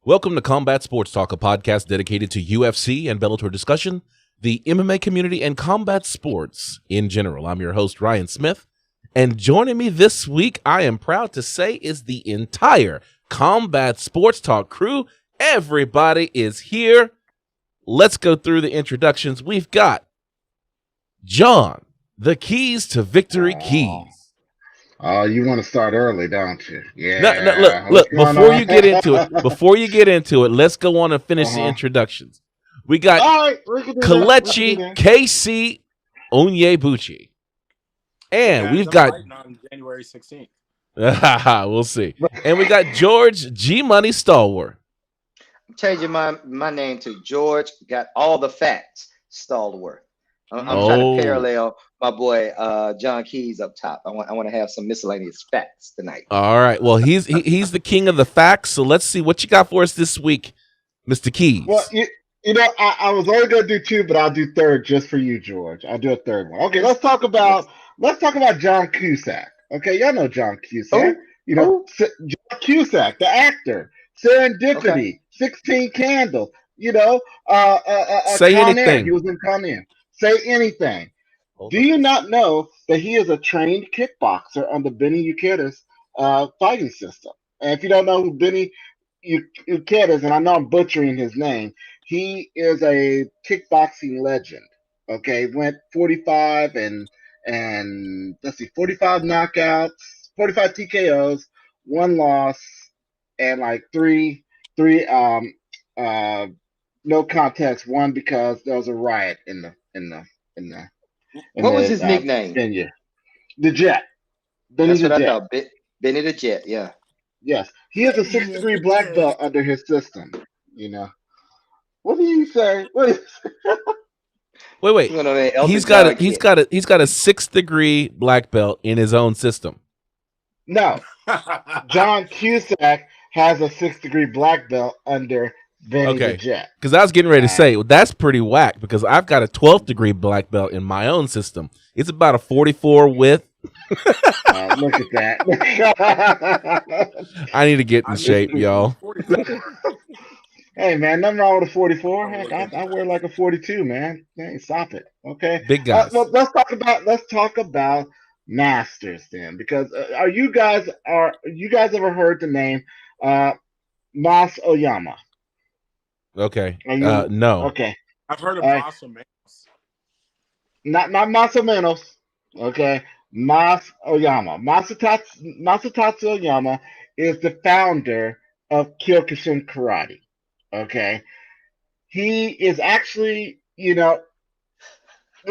Welcome to Combat Sports Talk, a podcast dedicated to UFC and Bellator discussion, the MMA community, and combat sports in general. I'm your host, Ryan Smith, and joining me this week, I am proud to say, is the entire Combat Sports Talk crew. Everybody is here. Let's go through the introductions. We've got John, the Keys to Victory Keys. Oh, you want to start early, don't you? No, Yeah. What's look. going Before on? you get into it, let's go on and finish the introductions. We got All right, we can do that. Kalechi KC Onyebuchi, and we've got on January 16th. we'll see, and we got George G Money Stalwart. I'm changing my name to George. Got all the facts. Stalwart. I'm trying to parallel my boy John Keys up top. I want to have some miscellaneous facts tonight. All right. Well, he's the king of the facts. So let's see what you got for us this week, Mr. Keys. Well, you know, I was only gonna do two, but I'll do third just for you, George. I'll do a third one. Okay, let's talk about John Cusack. Okay, y'all know John Cusack. John Cusack, the actor, Serendipity, 16 Candles. You know, say Con Air. anything. He was in Con Air. Say anything. Do you not know that he is a trained kickboxer under Benny Ukeda's fighting system? And if you don't know who Benny Ukeda is, and I know I'm butchering his name, he is a kickboxing legend. Okay, went 45 and let's see, 45 knockouts, 45 TKOs, one loss, and like three no contest, one because there was a riot in the what was his nickname? Venue. The Jet. That's what I thought. Benny the Jet. Yeah. Yes, he has a 6th-degree black belt under his system. You know. What do you say? Wait. He's got a 6th-degree black belt in his own system. No, John Cusack has a 6th-degree black belt under Benny the Jet. Because I was getting ready to say, well, that's pretty whack because I've got a 12th-degree black belt in my own system. It's about a 44 width. Look at that. I need to get in shape, y'all. Hey, man, nothing wrong with a 44. Heck, I wear like a 42, man. Hey, stop it. Okay. Big guys. Well, let's talk about masters then, because you guys ever heard the name Mas Oyama? Okay. No. Okay. I've heard of Maso Manos. Not Maso Manos. Okay. Mas Oyama. Masatatsu Oyama is the founder of Kyokushin Karate. Okay. He is actually, this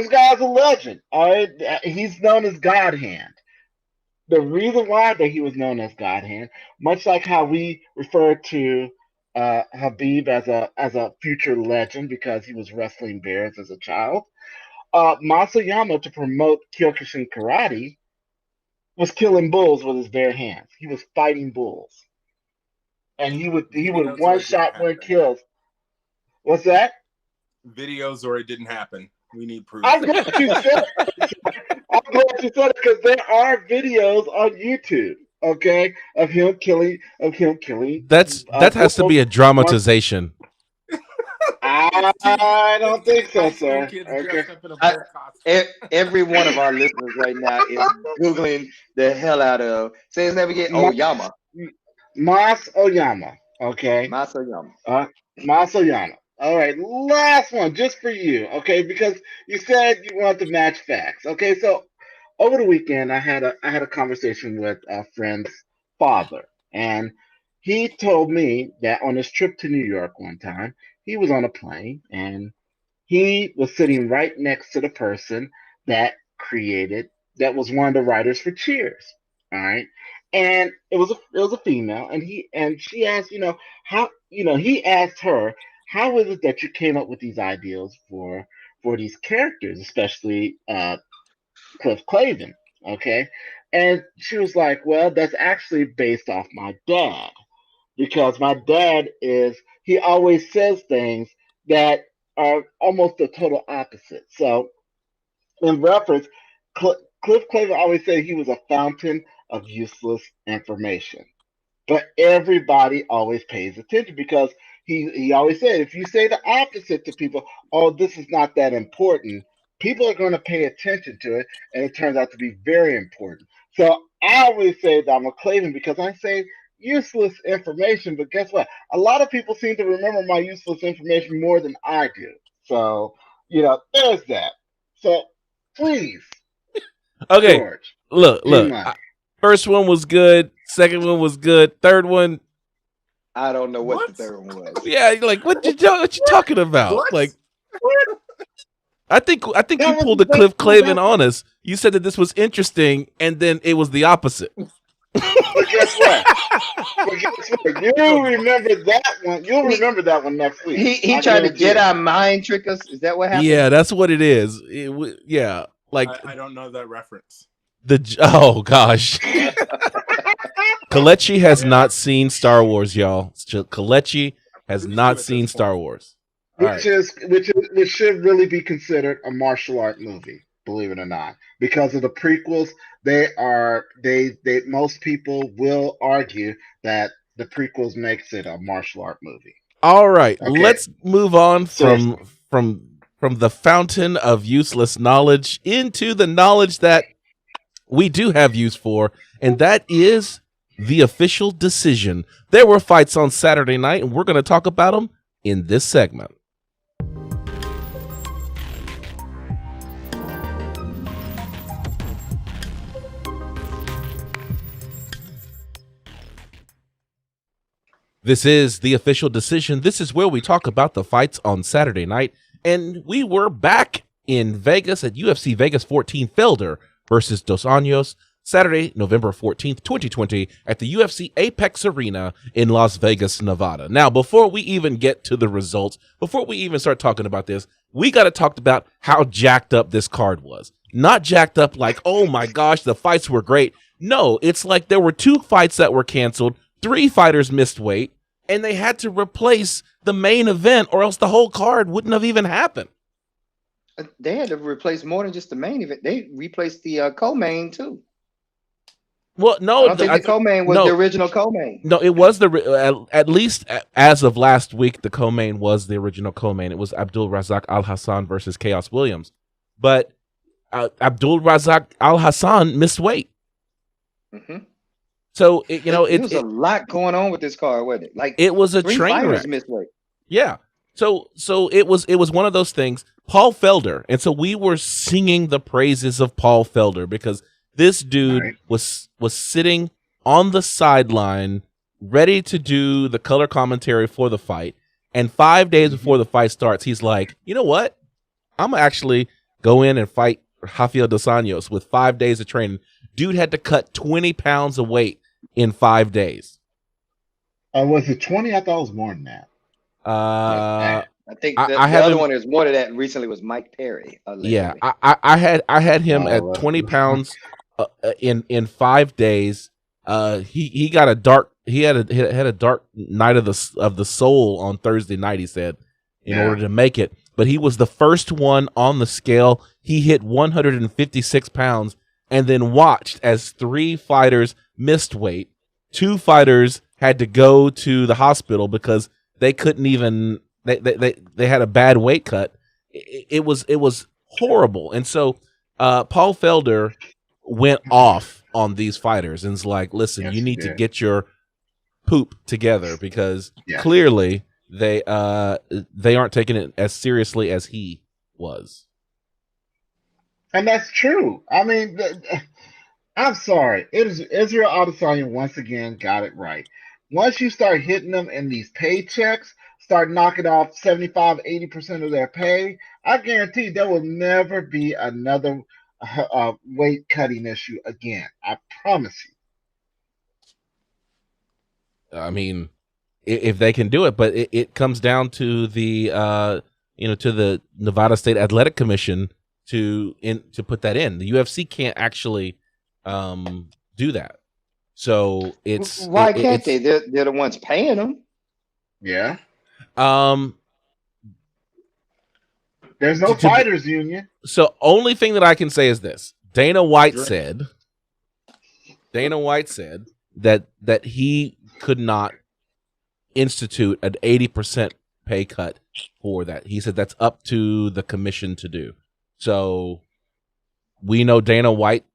guy's a legend. All right. He's known as God Hand. The reason why that he was known as God Hand, much like how we refer to Habib as a future legend because he was wrestling bears as a child. Masayama, to promote Kyokushin Karate, was killing bulls with his bare hands. He was fighting bulls, and he would one shot win kills. What's that? Videos or it didn't happen. We need proof. I'm glad you said it. Because there are videos on YouTube. Okay, of him killing. That has to be a dramatization. I don't think so, sir. Okay. Every one of our listeners right now is Googling the hell out of. Say his name again. Oyama. Mas Oyama. Okay. Mas Oyama. Mas Oyama. All right. Last one, just for you. Okay, because you said you want to match facts. Okay, so over the weekend, I had a conversation with a friend's father, and he told me that on his trip to New York one time, he was on a plane and he was sitting right next to the person that was one of the writers for Cheers. All right, and it was a female, and she asked, he asked her, how is it that you came up with these ideals for these characters, especially Cliff Clavin, okay? And she was like, well, that's actually based off my dad, because my dad he always says things that are almost the total opposite. So, in reference, Cliff Clavin always said he was a fountain of useless information. But everybody always pays attention because he always said, if you say the opposite to people, oh, this is not that important, people are going to pay attention to it, and it turns out to be very important. So I always say that I'm a Clavin because I say useless information, but guess what? A lot of people seem to remember my useless information more than I do. So, there's that. So please, Okay, George, look. G-Money. First one was good. Second one was good. Third one, I don't know what the What? third one was. yeah. Like, what you talking about? What? Like, I think That you was pulled the a Cliff best Clavin ever. on us. You said that this was interesting, and then it was the opposite. But guess what? You'll remember that one. You'll remember that one next week. He I tried to guarantee it. Jedi mind trick us. Is that what happened? Yeah, that's what it is. Yeah, like I don't know that reference. oh gosh, Kalechi has not seen Star Wars, y'all. Kalechi has Who's not you at seen this Star point? Wars. All right. Which should really be considered a martial art movie, believe it or not, because of the prequels. They most people will argue that the prequels makes it a martial art movie. All right, Okay. let's move on Seriously. from the fountain of useless knowledge into the knowledge that we do have use for, and that is the official decision. There were fights on Saturday night, and we're going to talk about them in this segment. This is the official decision. This is where we talk about the fights on Saturday night. And we were back in Vegas at UFC Vegas 14, Felder versus Dos Anjos, Saturday, November 14th, 2020, at the UFC Apex Arena in Las Vegas, Nevada. Now, before we even get to the results, before we even start talking about this, we got to talk about how jacked up this card was. Not jacked up like, oh my gosh, the fights were great. No, it's like there were 2 fights that were canceled, 3 fighters missed weight, and they had to replace the main event or else the whole card wouldn't have even happened. They had to replace more than just the main event. They replaced the co-main too. Well, no, I don't think the co-main was the original co-main. No, it was at least as of last week, the co-main was the original co-main. It was Abdul Razak Al Hassan versus Khaos Williams. But Abdul Razak Al Hassan missed weight. Mm-hmm. So, it was a lot going on with this card, wasn't it? Like, it was a 3 train fighters wreck. missed weight. Yeah. So it was one of those things. Paul Felder, and so we were singing the praises of Paul Felder because this dude was sitting on the sideline ready to do the color commentary for the fight. And 5 days before the fight starts, he's like, you know what? I'm gonna actually go in and fight Rafael Dos Anjos with 5 days of training. Dude had to cut 20 pounds of weight in 5 days. Was it 20? I thought it was more than that. I think the other one is more than that. Recently was Mike Perry. Allegedly. Yeah, I had him at 20 pounds in 5 days. He got a dark had a dark night of the soul on Thursday night. He said in order to make it, but he was the first one on the scale. He hit 156 pounds and then watched as 3 fighters missed weight. 2 fighters had to go to the hospital because they couldn't even. They had a bad weight cut. It was horrible. And so Paul Felder went off on these fighters and is like, listen, you need to get your poop together because clearly they aren't taking it as seriously as he was. And that's true. I mean, I'm sorry. It is Israel Adesanya once again got it right. Once you start hitting them in these paychecks, start knocking off 75, 80% of their pay, I guarantee there will never be another weight cutting issue again. I promise you. I mean, if they can do it, but it comes down to the to the Nevada State Athletic Commission to put that in. The UFC can't actually do that. So it's why can't they? They're the ones paying them. Yeah. There's no fighters union. So only thing that I can say is this: Dana White said that he could not institute an 80% pay cut for that. He said that's up to the commission to do. So we know Dana White,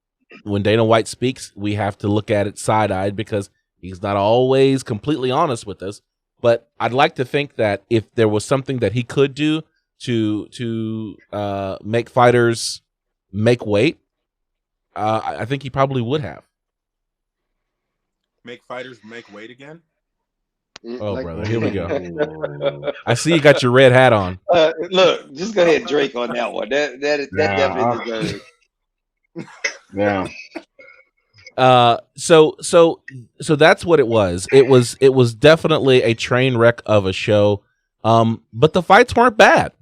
when Dana White speaks, we have to look at it side-eyed because he's not always completely honest with us. But I'd like to think that if there was something that he could do to make fighters make weight, I think he probably would have. Make fighters make weight again? Oh, brother, here we go. I see you got your red hat on. Look, just go ahead and Drake on that one. That definitely deserves. Yeah. So that's what it was. It was definitely a train wreck of a show. But the fights weren't bad.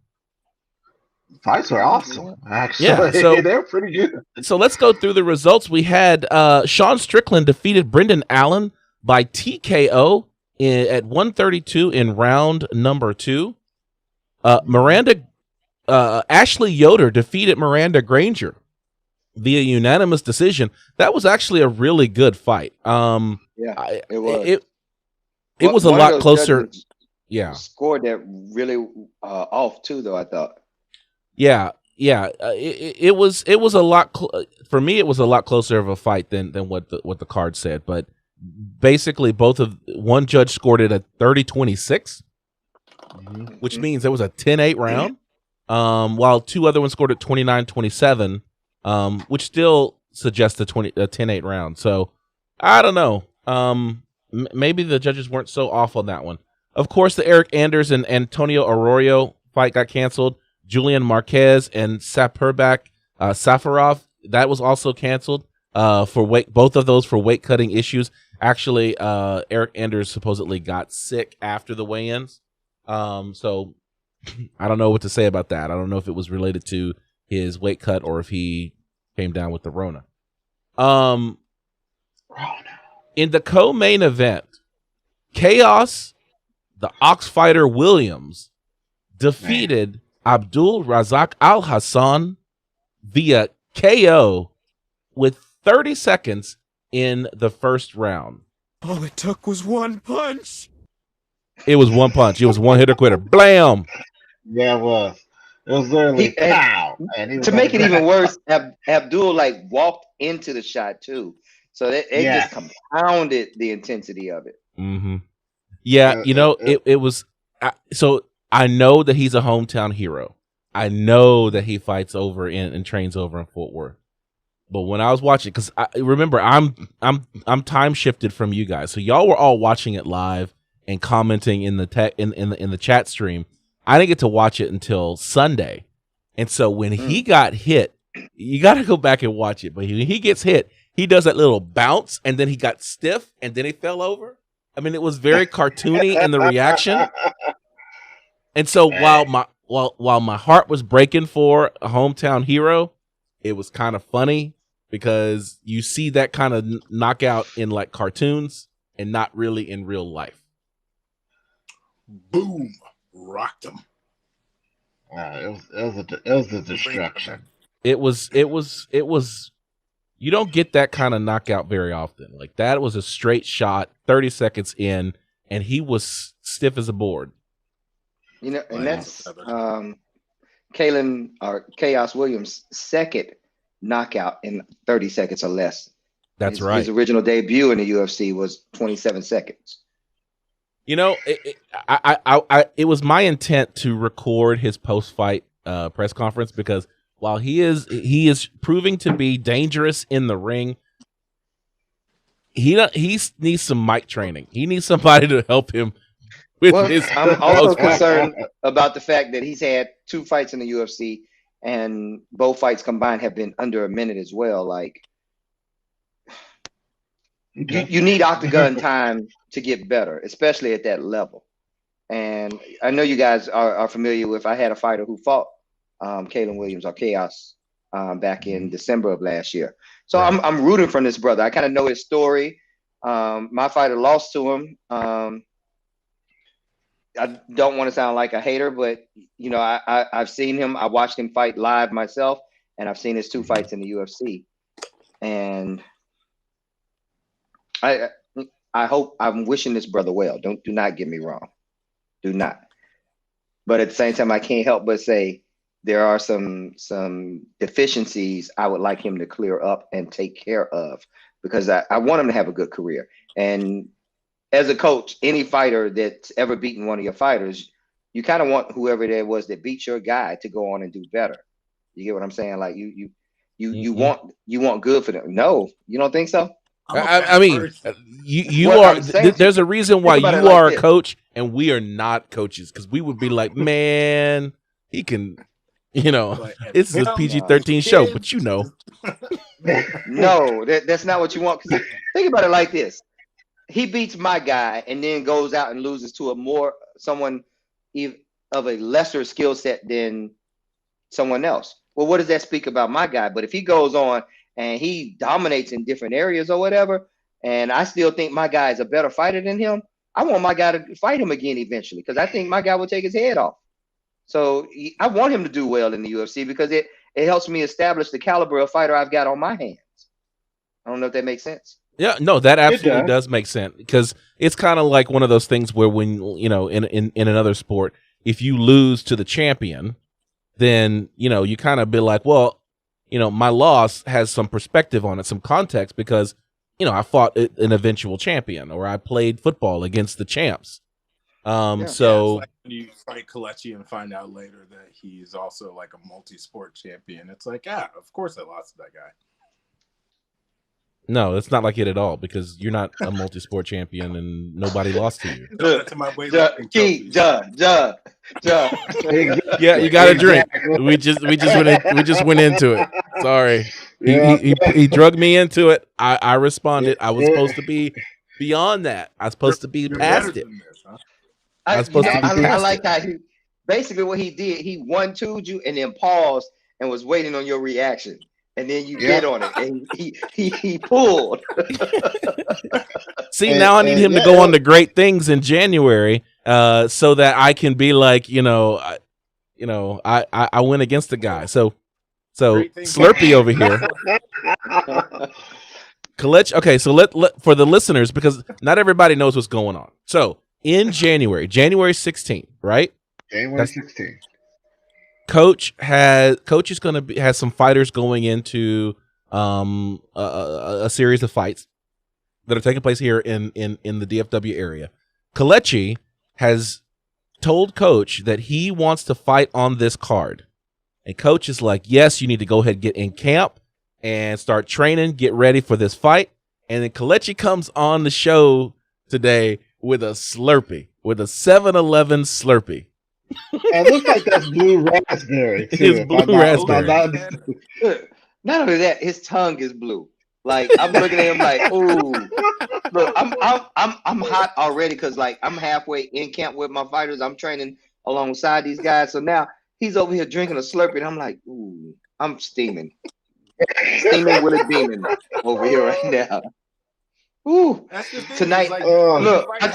Fights were awesome. Actually, yeah, so they're pretty good. So let's go through the results. We had Sean Strickland defeated Brendan Allen by TKO at 132 in round number 2. Ashley Yoder defeated Miranda Granger via unanimous decision. That was actually a really good fight. It was. It was a lot closer. Yeah, scored that really off too, though. I thought. Yeah. It was a lot for me. It was a lot closer of a fight than what the card said. But basically, one judge scored it at 30-26, which means there was a 10-8 round. While two other ones scored at 29-27, which still suggests a 10-8 round. So I don't know. Maybe the judges weren't so off on that one. Of course, the Eric Anders and Antonio Arroyo fight got canceled. Julian Marquez and Safarov, that was also canceled for weight. Both of those for weight cutting issues. Actually, Eric Anders supposedly got sick after the weigh-ins. So I don't know what to say about that. I don't know if it was related to his weight cut or if he came down with the Rona. In the co-main event, Khaos, the Ox fighter Williams, defeated Abdul Razak Al Hassan via KO with 30 seconds in the first round. All it took was one punch. It was one punch. It was one hitter quitter. Blam! Yeah, it was. It was literally pow. To make it even worse, Abdul walked into the shot too, so it just compounded the intensity of it. Mm-hmm. Yeah, it was. So I know that he's a hometown hero. I know that he fights over and trains over in Fort Worth. But when I was watching, because I remember I'm time shifted from you guys, so y'all were all watching it live and commenting in the in the chat stream. I didn't get to watch it until Sunday, and so when he got hit, you got to go back and watch it. But when he gets hit, he does that little bounce, and then he got stiff, and then he fell over. I mean, it was very cartoony in the reaction. And so while my heart was breaking for a hometown hero, it was kind of funny because you see that kind of knockout in cartoons and not really in real life. Boom. Rocked him. It was a destruction. It was you don't get that kind of knockout very often. That was a straight shot, 30 seconds in, and he was stiff as a board. And that's Khaos Williams' second knockout in 30 seconds or less. That's right. His original debut in the UFC was 27 seconds. It was my intent to record his post-fight press conference because while he is proving to be dangerous in the ring, he needs some mic training. He needs somebody to help him. I'm also concerned about the fact that he's had 2 fights in the UFC, and both fights combined have been under a minute as well. You need octagon time to get better, especially at that level. And I know you guys are familiar with. I had a fighter who fought Kalen Williams or Khaos back in December of last year. So right. I'm rooting for this brother. I kind of know his story. My fighter lost to him. I don't want to sound like a hater, but I've seen him. I watched him fight live myself, and I've seen his 2 fights in the UFC. And I'm wishing this brother well. Do not get me wrong. Do not. But at the same time, I can't help but say there are some deficiencies I would like him to clear up and take care of, because I want him to have a good career. And as a coach, any fighter that's ever beaten one of your fighters, you kind of want whoever there was that beat your guy to go on and do better. You get what I'm saying? Like you want good for them. No, you don't think so? I mean, you are. There's a reason why you are a coach and we are not coaches, because we would be like, man, he can, it's a PG-13 show, but no, that's not what you want. Because think about it like this: he beats my guy and then goes out and loses to someone of a lesser skill set than someone else. Well, what does that speak about my guy? But if he goes on and he dominates in different areas or whatever, and I still think my guy is a better fighter than him, I want my guy to fight him again eventually, because I think my guy will take his head off. So I want him to do well in the UFC, because it helps me establish the caliber of fighter I've got on my hands. I don't know if that makes sense. Yeah, no, that absolutely does make sense, because it's kind of like one of those things where when, in another sport, if you lose to the champion, then, you kind of be like, well, my loss has some perspective on it, some context, because, I fought an eventual champion, or I played football against the champs. So it's like when you fight Kelechi and find out later that he's also like a multi-sport champion. It's like, of course I lost to that guy. No, it's not like it at all, because you're not a multi-sport champion and nobody lost to you. Yeah, you got a drink. We just went into it. Sorry, he drugged me into it. I responded. I was supposed to be beyond that. I was supposed to be past it. I like how basically what he did. He 1-2'd you and then paused and was waiting on your reaction. And then you get on it, and he pulled. See, now I need him to go on to great things in January, so that I can be like, I went against the guy. So Slurpee over here. Kelechi, okay, so let for the listeners, because not everybody knows what's going on. So in January 16th, right? January 16th. Coach has some fighters going into a series of fights that are taking place here in the DFW area. Kelechi has told Coach that he wants to fight on this card, and Coach is like, yes, you need to go ahead and get in camp and start training, get ready for this fight. And then Kelechi comes on the show today with a Slurpee, with a 7-Eleven Slurpee. It looks like that's blue raspberry too. It's blue raspberry. Not only that, his tongue is blue. Like, I'm looking at him like, ooh. Look, I'm hot already, because like I'm halfway in camp with my fighters. I'm training alongside these guys. So now he's over here drinking a Slurpee, and I'm like, ooh, I'm steaming. Steaming Willie Beeman over here right now. Ooh. Tonight, like, look, I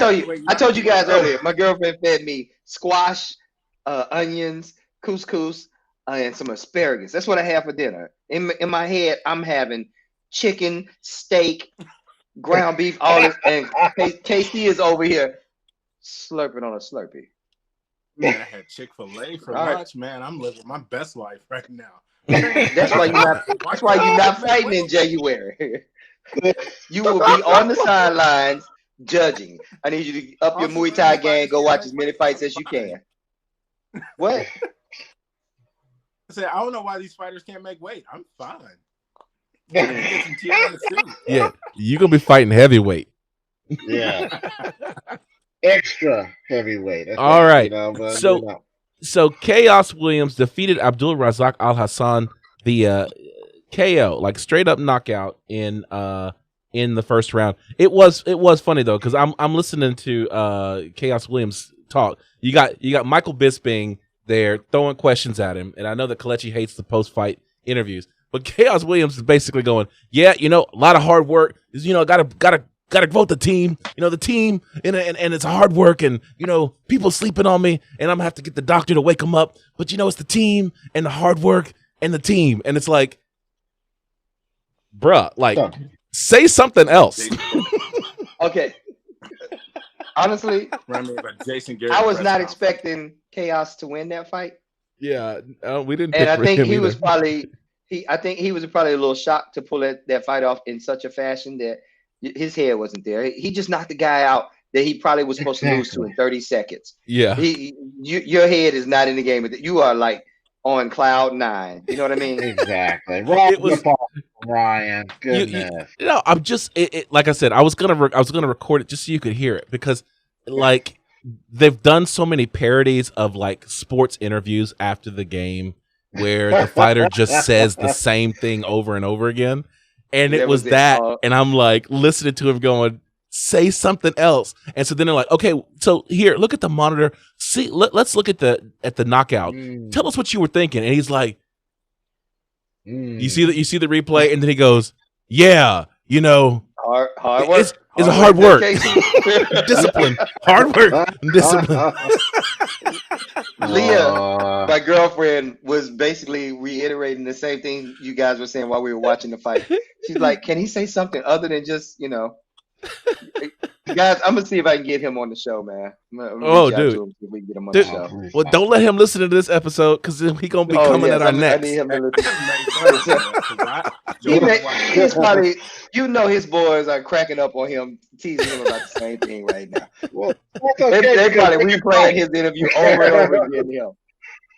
told you guys earlier, my girlfriend fed me squash, onions, couscous, and some asparagus. That's what I have for dinner. In my head, I'm having chicken, steak, ground beef, all this, and KC is over here slurping on a Slurpee. Man, I had Chick-fil-A for lunch. Man, I'm living my best life right now. That's why you're not fighting in January. You will be on the sidelines judging. I need you to up your Muay Thai game. Go watch as many fights as you can. What? I said, I don't know why these fighters can't make weight. I'm fine. Yeah, you're gonna be fighting heavyweight. Yeah, extra heavyweight. That's all right. So Khaos Williams defeated Abdul Razak Al Hassan, the KO, like straight up knockout in the first round. It was funny though, because I'm listening to Khaos Williams talk. You got Michael Bisping there throwing questions at him, and I know that Kelechi hates the post-fight interviews, but Khaos Williams is basically going, yeah, a lot of hard work is, gotta vote the team, the team, and it's hard work, and people sleeping on me, and I'm gonna have to get the doctor to wake them up, but it's the team and the hard work and the team, and it's like, bruh, like, say something else. Okay, honestly, Remind me of a Jason Garrett. I was press not conference. expecting Khaos to win that fight. Yeah, we didn't. And pick I for think him he either. was probably I think he was probably a little shocked to pull that fight off in such a fashion that his head wasn't there. He just knocked the guy out that he probably was supposed to lose to in 30 seconds. Yeah, Your head is not in the game. You are like on cloud 9. You know what I mean? Exactly. It was- Ryan. Goodness. I'm just like I said, I was gonna record it just so you could hear it because like they've done so many parodies of like sports interviews after the game where the fighter just says the same thing over and over again, and it was that, and I'm like listening to him going, say something else, and so then they're like, okay, so here, look at the monitor, see, let's look at the knockout. Tell us what you were thinking, and he's like, you see the replay, and then he goes, yeah, you know, hard work. It's a hard work. Discipline. Hard work. Discipline. Leah, my girlfriend, was basically reiterating the same thing you guys were saying while we were watching the fight. She's like, can he say something other than just, you know, guys, I'm gonna see if I can get him on the show, man. Oh, dude. If we can get him on the show. Well, don't let him listen to this episode because he gonna be coming at our necks. I need him to listen. He's probably, you know, his boys are cracking up on him, teasing him about the same thing right now. Well, they probably replaying his interview over and over again. Him.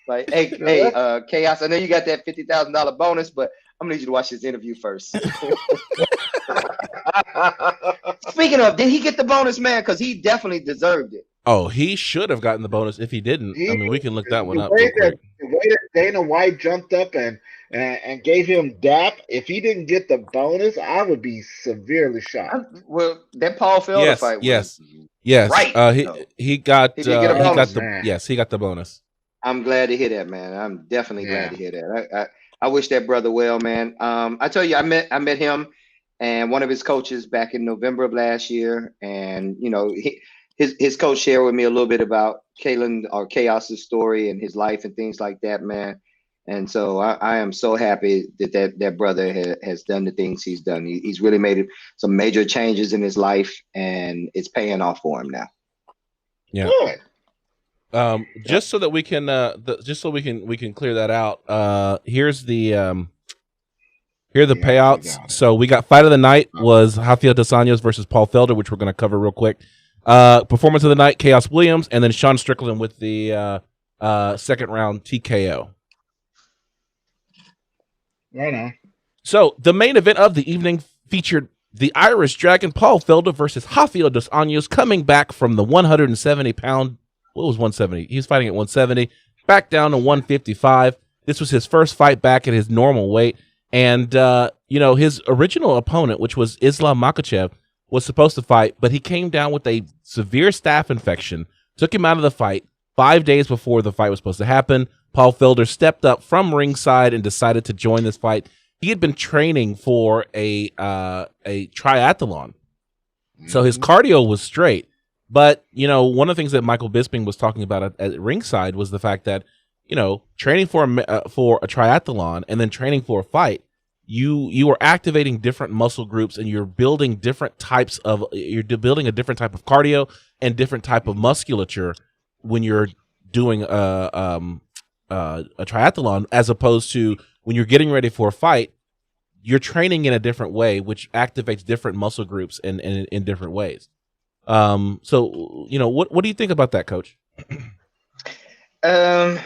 Like, hey, Khaos, I know you got that $50,000 bonus, but I'm gonna need you to watch this interview first. Speaking of, did he get the bonus, man? Because he definitely deserved it. Oh, he should have gotten the bonus if he didn't. I mean, we can look that one up. The way that Dana White jumped up and gave him DAP, if he didn't get the bonus, I would be severely shocked. Well, that Paul Felder fight. Yes. Right. He got he got the bonus. I'm glad to hear that, man. I'm definitely glad to hear that. I wish that brother well, man. I tell you, I met him and one of his coaches back in November of last year, and you know, his coach shared with me a little bit about Khaos' story and his life and things like that, man. And so I am so happy that brother has done the things he's done. He's really made some major changes in his life, and it's paying off for him now. Yeah. Good. Just so that we can we can clear that out. Here's the here are the payouts. So we got fight of the night was Rafael dos Anjos versus Paul Felder, which we're going to cover real quick. Performance of the night, Khaos Williams, and then Sean Strickland with the second round TKO. Right on. So the main event of the evening featured the Irish Dragon Paul Felder versus Rafael dos Anjos, coming back from the 170-pound. What was 170? He was fighting at 170, back down to 155. This was his first fight back at his normal weight. And, you know, his original opponent, which was Islam Makhachev, was supposed to fight, but he came down with a severe staph infection, took him out of the fight 5 days before the fight was supposed to happen. Paul Felder stepped up from ringside and decided to join this fight. He had been training for a triathlon, so his cardio was straight. But, you know, one of the things that Michael Bisping was talking about at ringside was the fact that, you know, training for a triathlon and then training for a fight, you are activating different muscle groups and you're building a different type of cardio and different type of musculature when you're doing a triathlon, as opposed to when you're getting ready for a fight, you're training in a different way, which activates different muscle groups in different ways. So, you know, what do you think about that, Coach? Triathlon,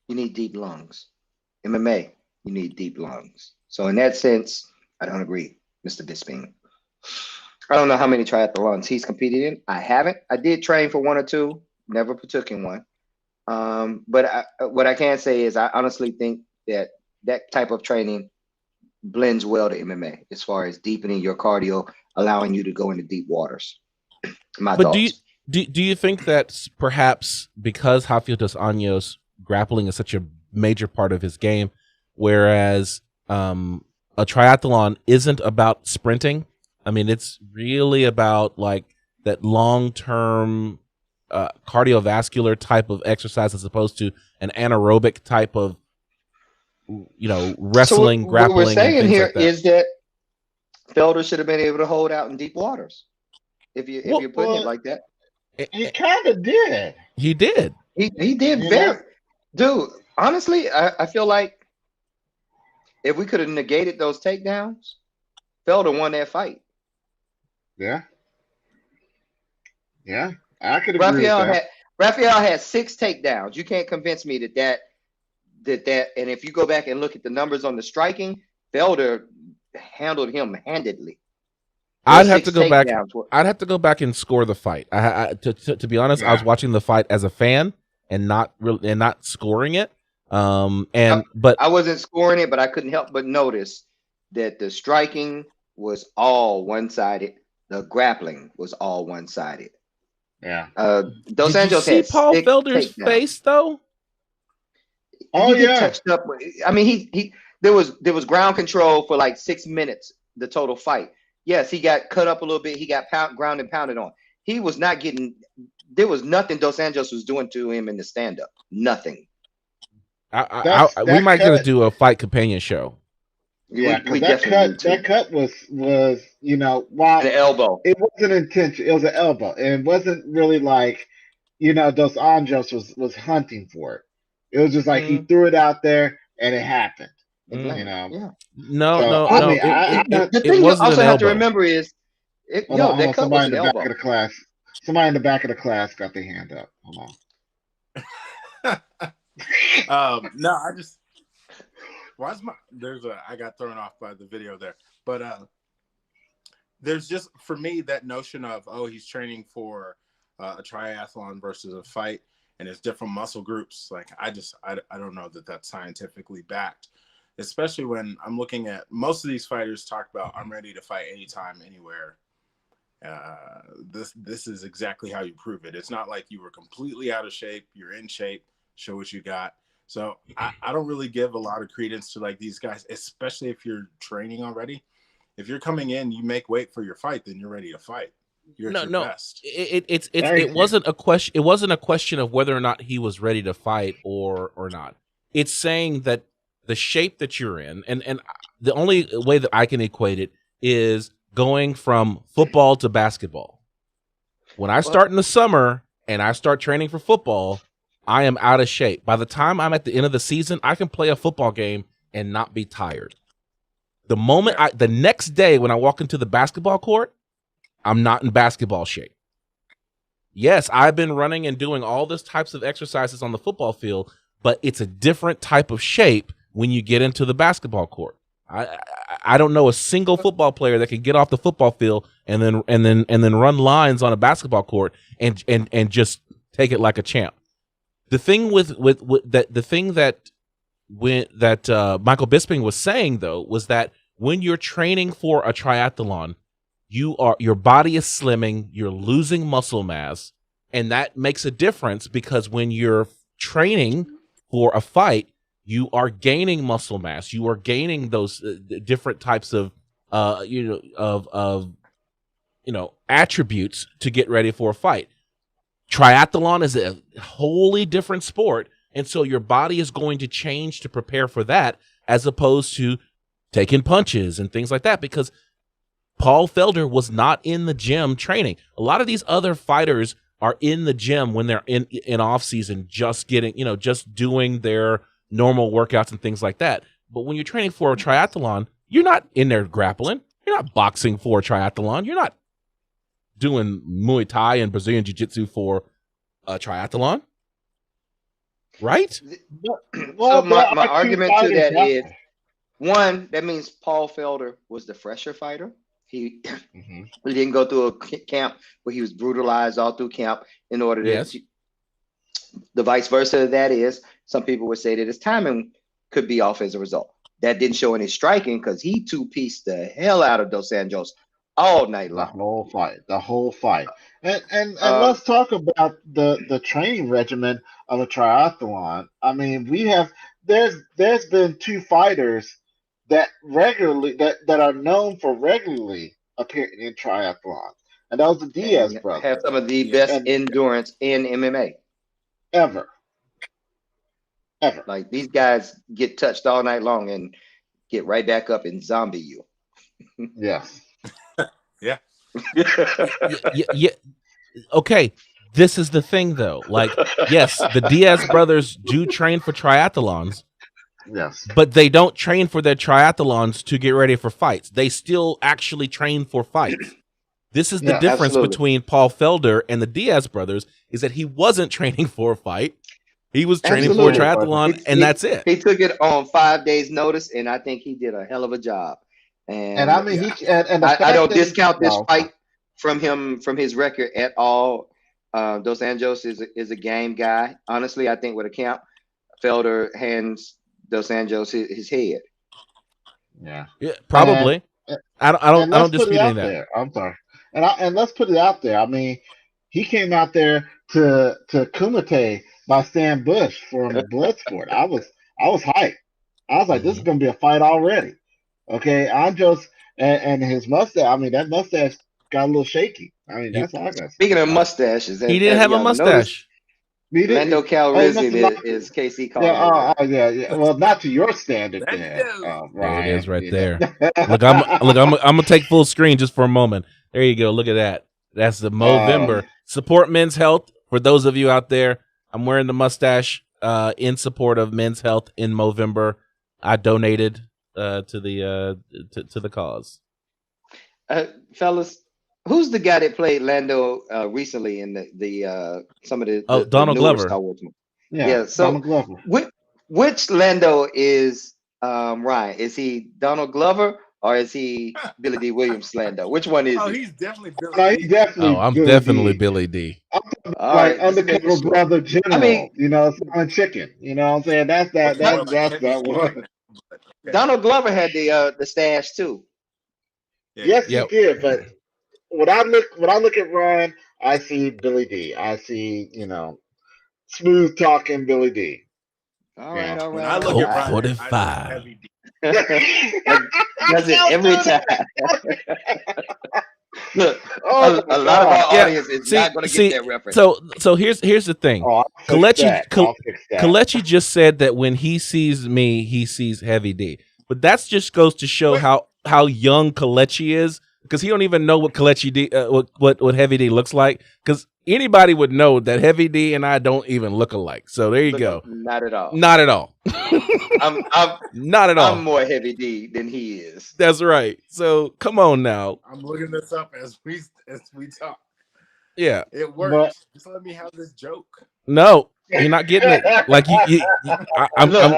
you need deep lungs. MMA, you need deep lungs. So in that sense, I don't agree, Mr. Bisping. I don't know how many triathlons he's competed in. I haven't. I did train for one or two, never partook in one. But what I can say is I honestly think that type of training blends well to MMA as far as deepening your cardio, allowing you to go into deep waters. But do you think that perhaps because Rafael dos Anjos grappling is such a major part of his game, whereas a triathlon isn't about sprinting? I mean, it's really about like that long-term cardiovascular type of exercise as opposed to an anaerobic type of, you know, wrestling, grappling. What we're saying here is that Felder should have been able to hold out in deep waters if you're putting it like that. He kind of did. He did. He did You very, know? dude. Honestly, I feel like if we could have negated those takedowns, Felder won that fight. Yeah. Yeah. I could agree with that. Raphael had 6 takedowns. You can't convince me that. And if you go back and look at the numbers on the striking, Felder handled him handedly. I'd have to go back. I'd have to go back and score the fight. To be honest, I was watching the fight as a fan and not scoring it. But I wasn't scoring it, but I couldn't help but notice that the striking was all one-sided. The grappling was all one-sided. Yeah. Dos Anjos see had Paul 6 Felder's takedowns. face though. Oh, he touched up. I mean, there was ground control for like 6 minutes. The total fight. Yes, he got cut up a little bit. He got ground and pounded on. He was not getting. There was nothing Dos Anjos was doing to him in the stand-up. Nothing. We might get to do a fight companion show. Yeah, because that cut was while an elbow. It wasn't intentional. It was an elbow, and it wasn't really like Dos Anjos was hunting for it. It was just like he threw it out there and it happened. Yeah. No. The thing you also have to remember is, that cut was an elbow. Somebody in the back of the class got their hand up. Hold on. No, I just. I got thrown off by the video there, but there's just, for me, that notion of, he's training for a triathlon versus a fight, and it's different muscle groups. Like, I don't know that that's scientifically backed, especially when I'm looking at most of these fighters talk about, I'm ready to fight anytime, anywhere. This is exactly how you prove it. It's not like you were completely out of shape. You're in shape. Show what you got. So I don't really give a lot of credence to like these guys, especially if you're training already. If you're coming in, you make weight for your fight, then you're ready to fight. You're at your best. It wasn't a question. It wasn't a question of whether or not he was ready to fight or not. It's saying that the shape that you're in, and the only way that I can equate it is going from football to basketball. When I start in the summer and I start training for football, I am out of shape. By the time I'm at the end of the season, I can play a football game and not be tired. The next day when I walk into the basketball court, I'm not in basketball shape. Yes, I've been running and doing all these types of exercises on the football field, but it's a different type of shape when you get into the basketball court. I don't know a single football player that can get off the football field and then run lines on a basketball court and just take it like a champ. The thing that Michael Bisping was saying though was that when you're training for a triathlon, your body is slimming, you're losing muscle mass, and that makes a difference because when you're training for a fight, you are gaining muscle mass, you are gaining those different types of attributes to get ready for a fight. Triathlon is a wholly different sport, and so your body is going to change to prepare for that as opposed to taking punches and things like that, because Paul Felder was not in the gym training. A lot of these other fighters are in the gym when they're in off season, just doing their normal workouts and things like that. But when you're training for a triathlon, you're not in there grappling. You're not boxing for a triathlon. You're not doing Muay Thai and Brazilian Jiu-Jitsu for a triathlon, right? So my argument to that is, one, that means Paul Felder was the fresher fighter. He didn't go through a camp where he was brutalized all through camp in order to. Yes. The vice versa of that is, some people would say that his timing could be off as a result. That didn't show any striking because he two-pieced the hell out of Dos Anjos all night long. The whole fight. And let's talk about the training regimen of a triathlon. I mean, there's been 2 fighters that regularly that are known for regularly appearing in triathlons, and those are the Diaz brothers. Have some of the best endurance in MMA ever. Like, these guys get touched all night long and get right back up and zombie you. Yes. Yeah. Yeah. Okay. This is the thing, though. Like, yes, the Diaz brothers do train for triathlons. Yes. But they don't train for their triathlons to get ready for fights. They still actually train for fights. This is the difference between Paul Felder and the Diaz brothers, is that he wasn't training for a fight. He was training for a triathlon, and that's it. He took it on 5 days' notice, and I think he did a hell of a job. And I mean, I don't discount this fight from his record at all. Dos Anjos is a game guy. Honestly, I think with a count, Felder hands Dos Anjos his head. Yeah, probably. I don't dispute any of that. There. I'm sorry, and let's put it out there. I mean, he came out there to Kumite by Stan Bush from Bloodsport. I was hyped. I was like, this is gonna be a fight already. Okay, Anjos and his mustache. I mean, that mustache got a little shaky. I mean, that's all I got. Speaking of mustaches, he didn't have a mustache. Lando Calrissian is KC Cormier. Yeah. Well, not to your standard, then. There it is, right there. Look, I'm gonna take full screen just for a moment. There you go. Look at that. That's the Movember. Support men's health. For those of you out there, I'm wearing the mustache in support of men's health in Movember. I donated to the cause. Fellas, who's the guy that played Lando recently in the some of the Donald the Glover. Star Wars movies? Yeah. So Donald Glover. Which Lando is Ryan? Is he Donald Glover or is he Billy D. Williams Lando? Which one is he? He's definitely Billy D. I'm definitely Billy D. Like undercover brother general, selling chicken. You know what I'm saying? That's that one. Donald Glover had the stash too. Yes, he did. But when I look at Ryan, I see Billy D. I see smooth talking Billy D. All right. When I look at Ryan, 45. I see Heavy D. Does it every time? Look, a lot of our audience is not going to get that reference. So here's the thing. Kalechi just said that when he sees me, he sees Heavy D. But that just goes to show how young Kalechi is, because he don't even know what Kalechi D, what Heavy D looks like. Because anybody would know that Heavy D and I don't even look alike. So there you go. Not at all. Not at all. I'm not at all. I'm more Heavy D than he is. That's right. So come on now. I'm looking this up as we talk. Yeah, it works. Just let me have this joke. No, you're not getting it. Like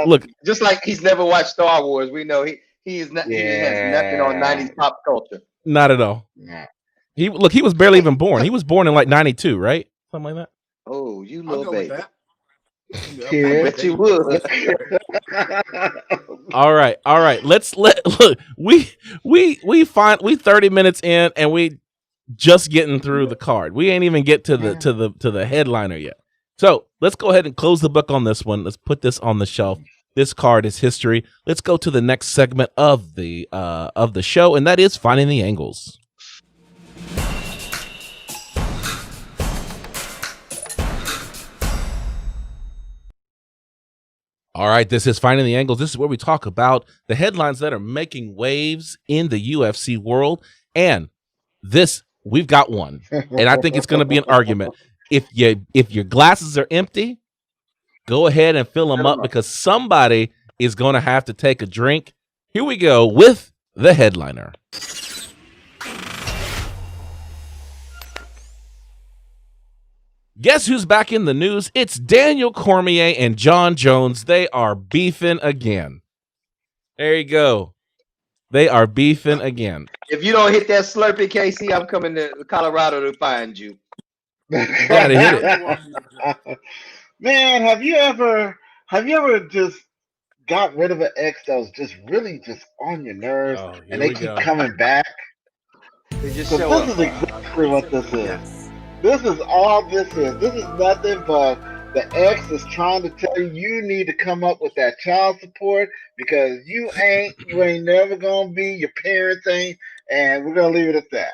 look, just like he's never watched Star Wars. We know he is not. Yeah. He has nothing on 90s pop culture. Not at all. Yeah. He was barely even born. He was born in like 92, right? Something like that. Oh, you little baby. I bet you would. All right. Look. We 30 minutes in and we just getting through the card. We ain't even get to the headliner yet. So let's go ahead and close the book on this one. Let's put this on the shelf. This card is history. Let's go to the next segment of the show, and that is Finding the Angles. All right, this is Finding the Angles. This is where we talk about the headlines that are making waves in the UFC world. And we've got one. And I think it's going to be an argument. If your glasses are empty, go ahead and fill them up, because somebody is going to have to take a drink. Here we go with the headliner. Guess who's back in the news? It's Daniel Cormier and John Jones. They are beefing again. There you go. They are beefing again. If you don't hit that Slurpee, KC, I'm coming to Colorado to find you. You gotta hit it. Man, have you ever just got rid of an ex that was just really just on your nerves, and they keep coming back? They just so show this up. is exactly what this is. This is all this is. This is nothing but the ex is trying to tell you need to come up with that child support, because you ain't never gonna be, your parents ain't, and we're gonna leave it at that.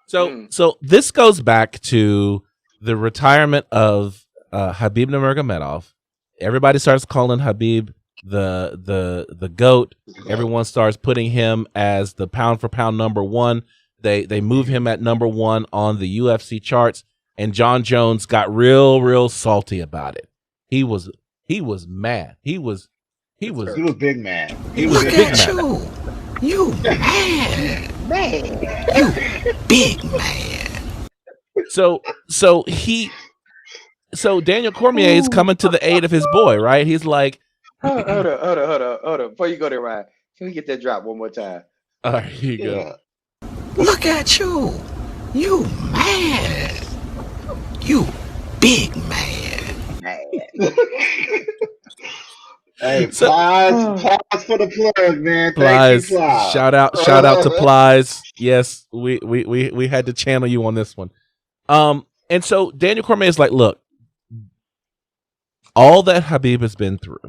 So this goes back to the retirement of Khabib Nurmagomedov. Everybody starts calling Khabib the GOAT. Everyone starts putting him as the pound for pound number one. They move him at number one on the UFC charts, and John Jones got real salty about it. He was mad. He was big mad. He was Look big at mad. you mad, you big man. So Daniel Cormier is coming to the aid of his boy, right? He's like, Hold on. Before you go there, Ryan, can we get that drop one more time? all right, here you go. Look at you mad, you big man. Hey, So- Plies for the plug, man. Plies, Thank you, Plies. shout out to Plies. Yes, we had to channel you on this one. And so Daniel Cormier is like, look, all that Khabib has been through,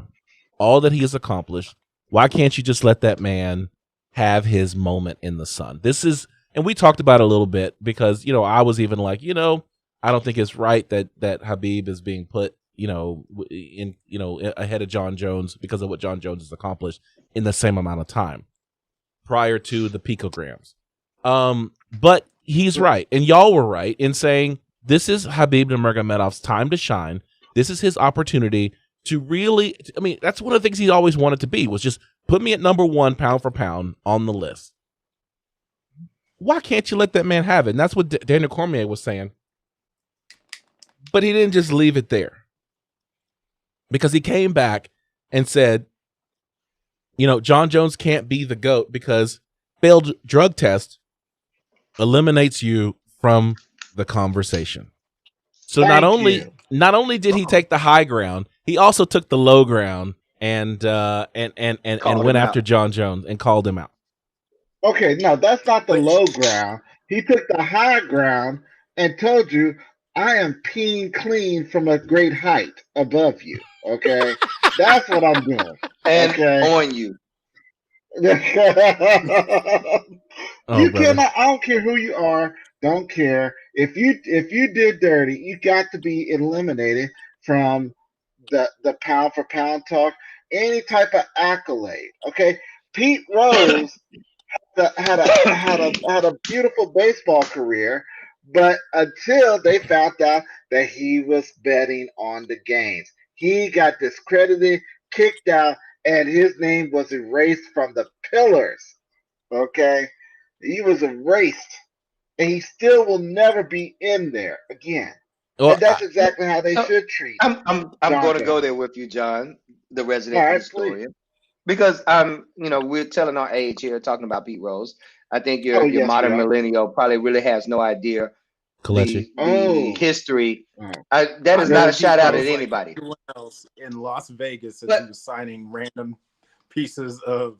all that he has accomplished, why can't you just let that man have his moment in the sun? This is, and we talked about it a little bit because, I was even like, I don't think it's right that Khabib is being put, ahead of John Jones because of what John Jones has accomplished in the same amount of time prior to the picograms. But he's right, and y'all were right in saying this is Khabib Nurmagomedov's time to shine. This is his opportunity to really, that's one of the things he always wanted to be, was just put me at number one pound for pound on the list. Why can't you let that man have it? And that's what Daniel Cormier was saying. But he didn't just leave it there. Because he came back and said, John Jones can't be the GOAT because failed drug test eliminates you from the conversation. So not only did he take the high ground, he also took the low ground and went after John Jones and called him out. Okay, no, that's not the low ground. He took the high ground and told you, I am peeing clean from a great height above you. Okay, that's what I'm doing. And okay? on you. You cannot. I don't care who you are. Don't care if you did dirty. You got to be eliminated from the pound for pound talk. Any type of accolade. Okay, Pete Rose had a beautiful baseball career, but until they found out that he was betting on the games, he got discredited, kicked out, and his name was erased from the pillars. Okay, he was erased, and he still will never be in there again. Well, and that's exactly how they should treat. I'm going to go there with you, John, the resident historian. Please. Because we're telling our age here, talking about Pete Rose. I think your modern millennial probably really has no idea the history. That is not a shout out at anybody. Everyone else in Las Vegas as he was signing random pieces of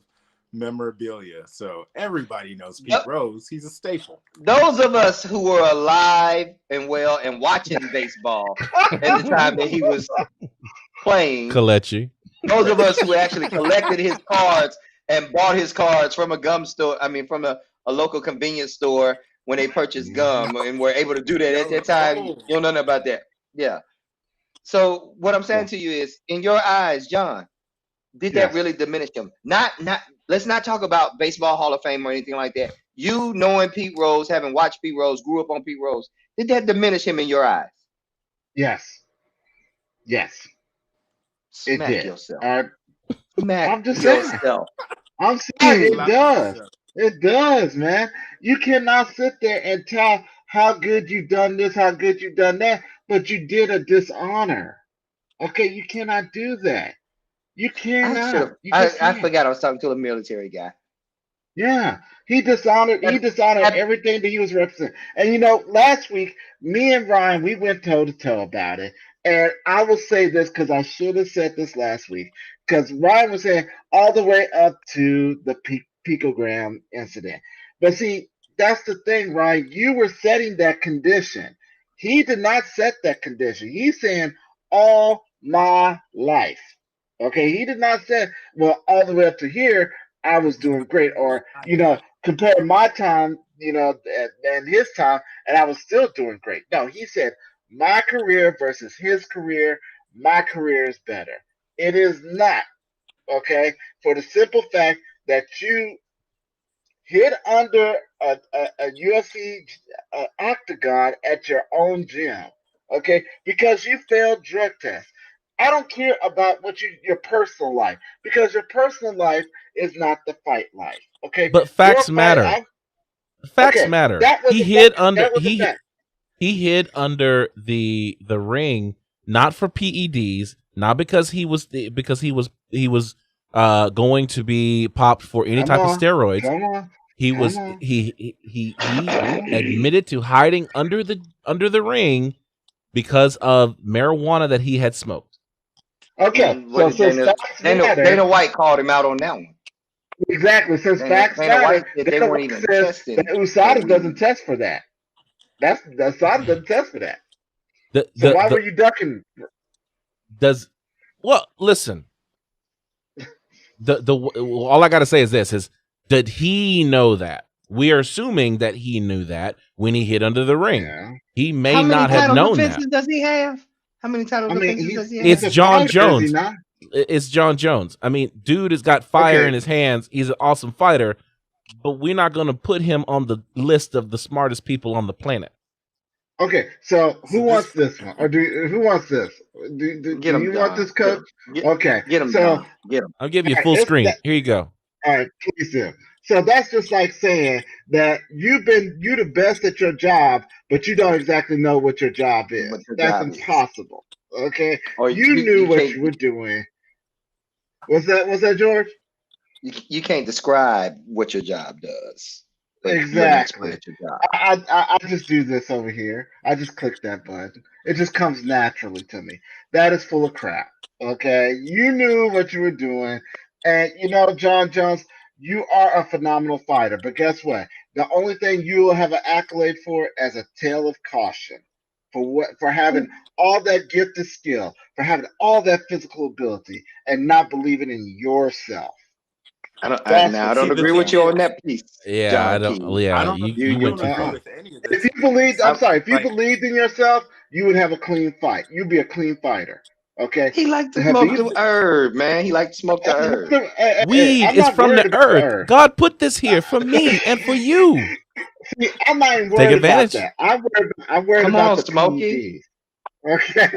memorabilia. So everybody knows Pete Rose. He's a staple. Those of us who were alive and well and watching baseball at the time that he was playing. Kalechi. Those of us who actually collected his cards and bought his cards from a gum store, from a local convenience store when they purchased gum and were able to do that at that time. You don't know nothing about that. Yeah. So what I'm saying to you is, in your eyes, John, did that really diminish him? Not. Let's not talk about baseball Hall of Fame or anything like that. You knowing Pete Rose, having watched Pete Rose, grew up on Pete Rose, did that diminish him in your eyes? Yes. Smack it did. Yourself. I'm just saying. I'm saying it does. It does, man. You cannot sit there and tell how good you've done this, how good you've done that, but you did a dishonor. Okay, you cannot do that. You cannot. I forgot I was talking to a military guy. Yeah, he dishonored everything that he was representing. And last week, me and Ryan, we went toe to toe about it. And I will say this because I should have said this last week. Because Ryan was saying all the way up to the picogram incident. But see, that's the thing, Ryan. You were setting that condition. He did not set that condition. He's saying all my life. Okay, he did not say, well, all the way up to here, I was doing great. Or, compare my time, and his time, and I was still doing great. No, he said, my career versus his career, my career is better. It is not. okay, for the simple fact that you hid under a UFC octagon at your own gym, okay, because you failed drug tests. I don't care about your personal life because your personal life is not the fight life, okay. But Your facts fight, matter. Facts okay, matter. that was He a hid fact. under That was a fact. he hid under the ring, not for PEDs, not because he was going to be popped for any Come type of on, steroids. come on, He come was on. he Come on. admitted to hiding under the ring because of marijuana that he had smoked. Okay, What so did since facts matter, Dana White called him out on that one. exactly. Since facts Dana matter, White said they Dana weren't White even says that testing no USADA doesn't weed. test for that. That's USADA doesn't test for that. The So why the were you ducking? does well listen. The all I gotta say is this: did he know that? We are assuming that he knew that when he hit under the ring. Yeah. He may How many not have title known defenses that. does he have? How many title I mean, defenses does he have? It's he's a John fighter, is he Jones. not? It's John Jones. I mean, dude has got fire Okay. in his hands. He's an awesome fighter, but we're not going to put him on the list of the smartest people on the planet. Okay, so who wants this one? Or who wants this? Do Get him, you want John. this, Coach? Okay, Get him, so John. Get him. I'll give you all right, full screen. Here you go. all right, please do. So that's just like saying that you're the best at your job, but you don't exactly know what your job is. What your That's job is. impossible. Okay, Or you knew what can't- you were doing. Was that George? You can't describe what your job does. But you're an expert Exactly. at your job. I just do this over here. I just click that button. It just comes naturally to me. That is full of crap. Okay, you knew what you were doing, and John Jones, you are a phenomenal fighter. But guess what? The only thing you will have an accolade for as a tale of caution for having all that gifted skill, for having all that physical ability, and not believing in yourself. I don't agree with you on that piece. Yeah, John I don't. Key. Yeah, I don't you went too agree far. with any of this. If you believed, if you Like- believed in yourself, you would have a clean fight. You'd be a clean fighter. Okay. He liked to smoke the herb, man. He liked to smoke the herb. Weed I'm is not from worried the about earth. God put this here for me and for you. See, I'm not even Take worried advantage. about that. I'm worried Come about on, the Smokey. PEDs. Okay.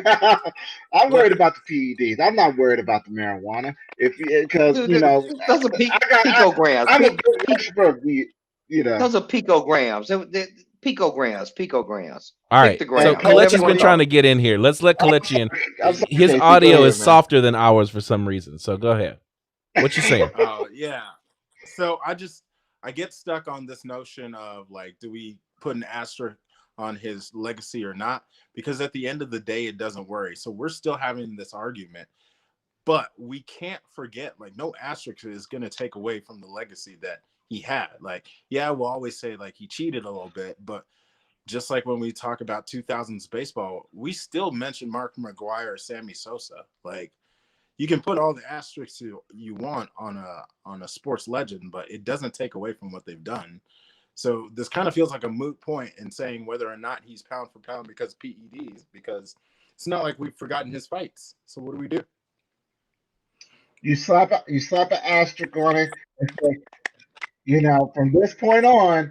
I'm worried about the PEDs. I'm not worried about the marijuana. Because Those are picograms. I'm a good expert. Those are picograms. Picograms. All right. Pictograms. So Kalechi's Everyone been trying knows. to get in here. Let's let Kalechi in. I'm sorry, His Casey, go audio ahead, is man. softer than ours for some reason. So go ahead. What you saying? Oh yeah. So I get stuck on this notion of like, do we put an asterisk on his legacy or not? Because at the end of the day, it doesn't worry. So we're still having this argument, but we can't forget, like, no asterisk is going to take away from the legacy that he had. Like, yeah, we'll always say like he cheated a little bit, but just like when we talk about 2000s baseball, we still mention Mark McGwire, Sammy Sosa. Like, you can put all the asterisks you want on a sports legend, but it doesn't take away from what they've done. So this kind of feels like a moot point in saying whether or not he's pound for pound because of PEDs, because it's not like we've forgotten his fights. So what do we do? You slap an asterisk on it and say, from this point on,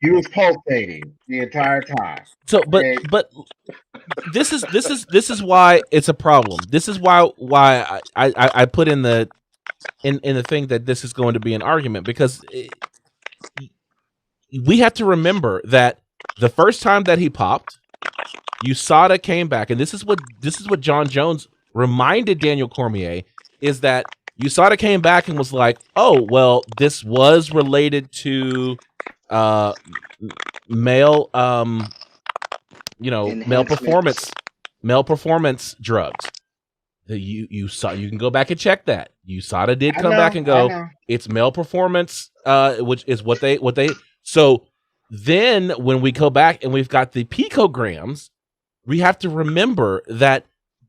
he was pulsating the entire time. So, but this is why it's a problem. This is why I put in the thing that this is going to be an argument, because we have to remember that the first time that he popped, USADA came back, and this is what John Jones reminded Daniel Cormier, is that USADA came back and was like, oh, well, this was related to male performance drugs. You can go back and check that. USADA did come back and go, it's male performance, which is what they. So then when we go back and we've got the picograms, we have to remember that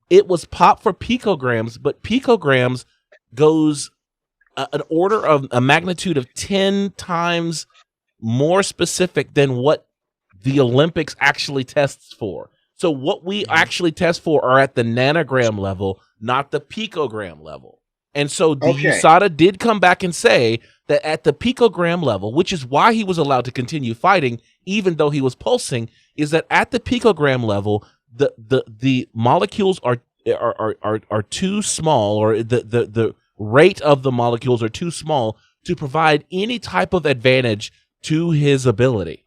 it was popped for picograms, but picograms goes an order of a magnitude of 10 times more specific than what the Olympics actually tests for. So what we actually test for are at the nanogram level, not the picogram level. And so the Okay. USADA did come back and say that at the picogram level, which is why he was allowed to continue fighting, even though he was pulsing, is that at the picogram level, the molecules are too small, or the rate of the molecules are too small to provide any type of advantage to his ability.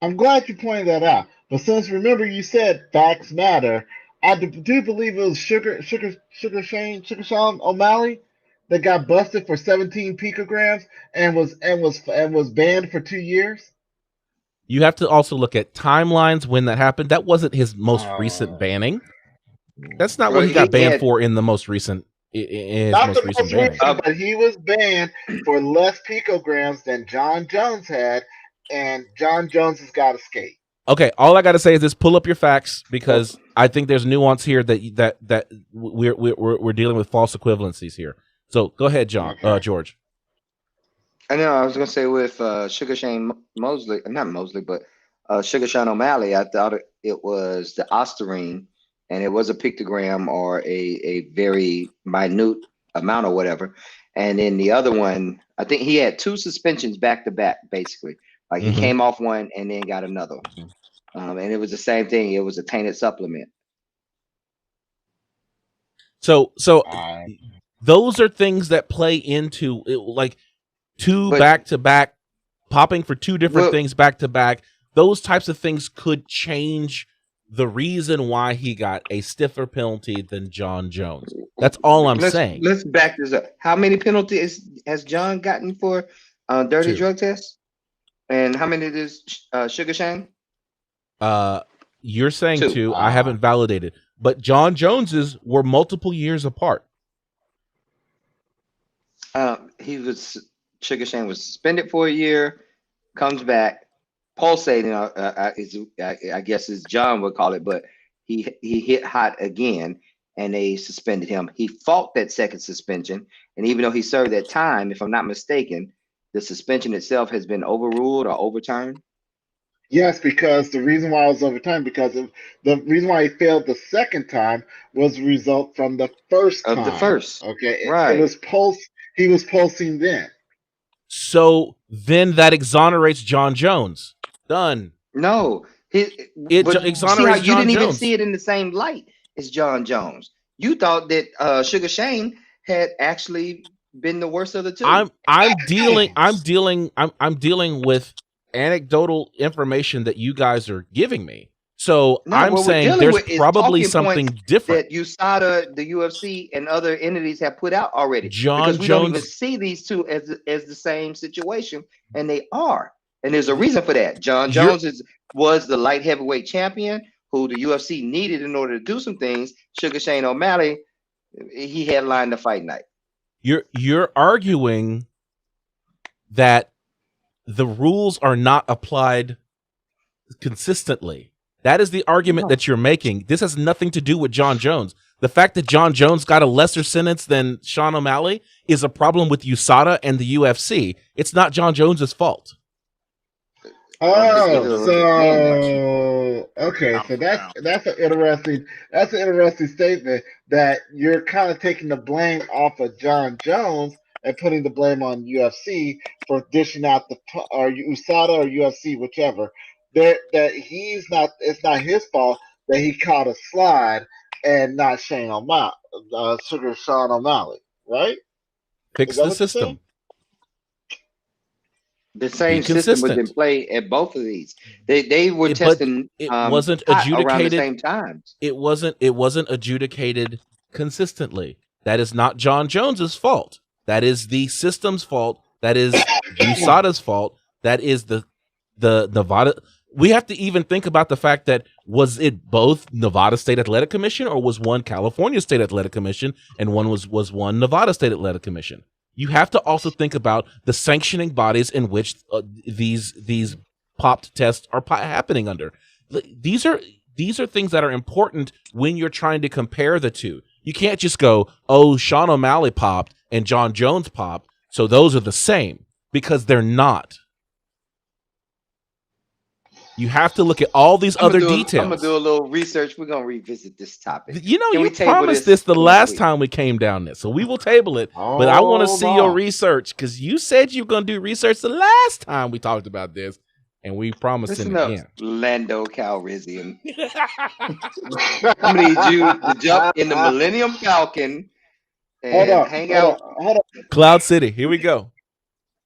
I'm glad you pointed that out. But since remember you said facts matter, I do believe it was Sugar Sean O'Malley that got busted for 17 picograms and was banned for 2 years. You have to also look at timelines when that happened. That wasn't his most recent banning. That's not what he got banned for in the most recent. Not the most recent, but he was banned for less picograms than John Jones had, and John Jones has got to skate. Okay, all I got to say is this: pull up your facts, because I think there's nuance here that we're dealing with false equivalencies here. So go ahead, John, George. I know I was gonna say with Sugar Shane Mosley, not Mosley, but Sugar Sean O'Malley. I thought it was the Osterine, and it was a pictogram or a very minute amount or whatever. And then the other one, I think he had 2 suspensions back to back, basically. Like he came off one and then got another one. And it was the same thing. It was a tainted supplement. So those are things that play into it, like 2 back to back, popping for 2 different things back to back. Those types of things could change the reason why he got a stiffer penalty than John Jones. That's all I'm saying. Let's back this up. How many penalties has John gotten for dirty 2 drug tests? And how many does Sugar Shane? You're saying 2. 2. I haven't validated, but John Jones's were multiple years apart. Sugar Shane was suspended for a year, comes back, pulsating. I guess as John would call it, but he hit hot again, and they suspended him. He fought that second suspension, and even though he served that time, if I'm not mistaken, the suspension itself has been overruled or overturned. Yes, because the reason why it was overturned, because of the reason why he failed the second time was a result from the first time. Of the first. Okay, right. It was he was pulsing then. So then that exonerates John Jones. Done. No, it exonerates you John didn't even Jones. see it in the same light as John Jones. You thought that Sugar Shane had actually been the worst of the 2. I'm dealing with anecdotal information that you guys are giving me. So I'm saying there's probably something different that USADA, the UFC, and other entities have put out already. John because we Jones, don't even see these 2 as the same situation, and they are. And there's a reason for that. John Jones was the light heavyweight champion who the UFC needed in order to do some things. Sugar Shane O'Malley, he headlined the fight night. You're arguing that the rules are not applied consistently. That is the argument that you're making. This has nothing to do with John Jones. The fact that John Jones got a lesser sentence than Sean O'Malley is a problem with USADA and the UFC. It's not John Jones's fault. Oh, so okay, so that's an interesting statement, that you're kind of taking the blame off of John Jones and putting the blame on UFC for dishing out or USADA or UFC, whichever. That it's not his fault that he caught a slide and not Shane O'Malley, Sugar Sean O'Malley, right? Fix the system. The same system was in play at both of these. They were testing. It wasn't adjudicated around the same times. It wasn't adjudicated consistently. That is not John Jones's fault. That is the system's fault. That is USADA's fault. That is the Nevada. We have to even think about the fact that, was it both Nevada State Athletic Commission, or was one California State Athletic Commission and one was one Nevada State Athletic Commission? You have to also think about the sanctioning bodies in which these popped tests are happening under. These are things that are important when you're trying to compare the 2. You can't just go, oh, Sean O'Malley popped and John Jones popped, so those are the same, because they're not. You have to look at all these other I'm details. gonna do a little research. We're gonna revisit this topic. You know, Can we you table promised this the next last week? time we came down this, so we will table it. But I want to see your research because you said you were going to do research the last time we talked about this, and we promised Listen it up, again. Lando Calrissian. I'm gonna need you to jump in the Millennium Falcon and hang out. Hold on. Cloud City, here we go.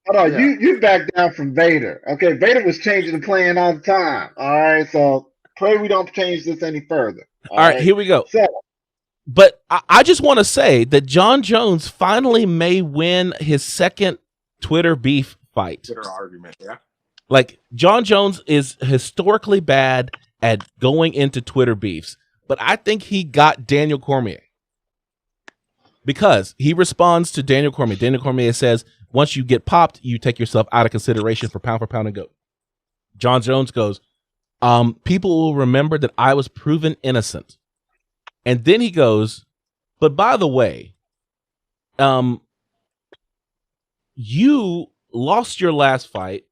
Hold on. Yeah. You back down from Vader. Okay, Vader was changing the plan all the time. All right, so pray we don't change this any further. All right, here we go. So, But I just want to say that John Jones finally may win his second Twitter beef fight. Twitter argument, yeah. Like, John Jones is historically bad at going into Twitter beefs, but I think he got Daniel Cormier because he responds to Daniel Cormier. Daniel Cormier says, once you get popped, you take yourself out of consideration for pound and GOAT. John Jones goes, people will remember that I was proven innocent. And then he goes, but by the way, you lost your last fight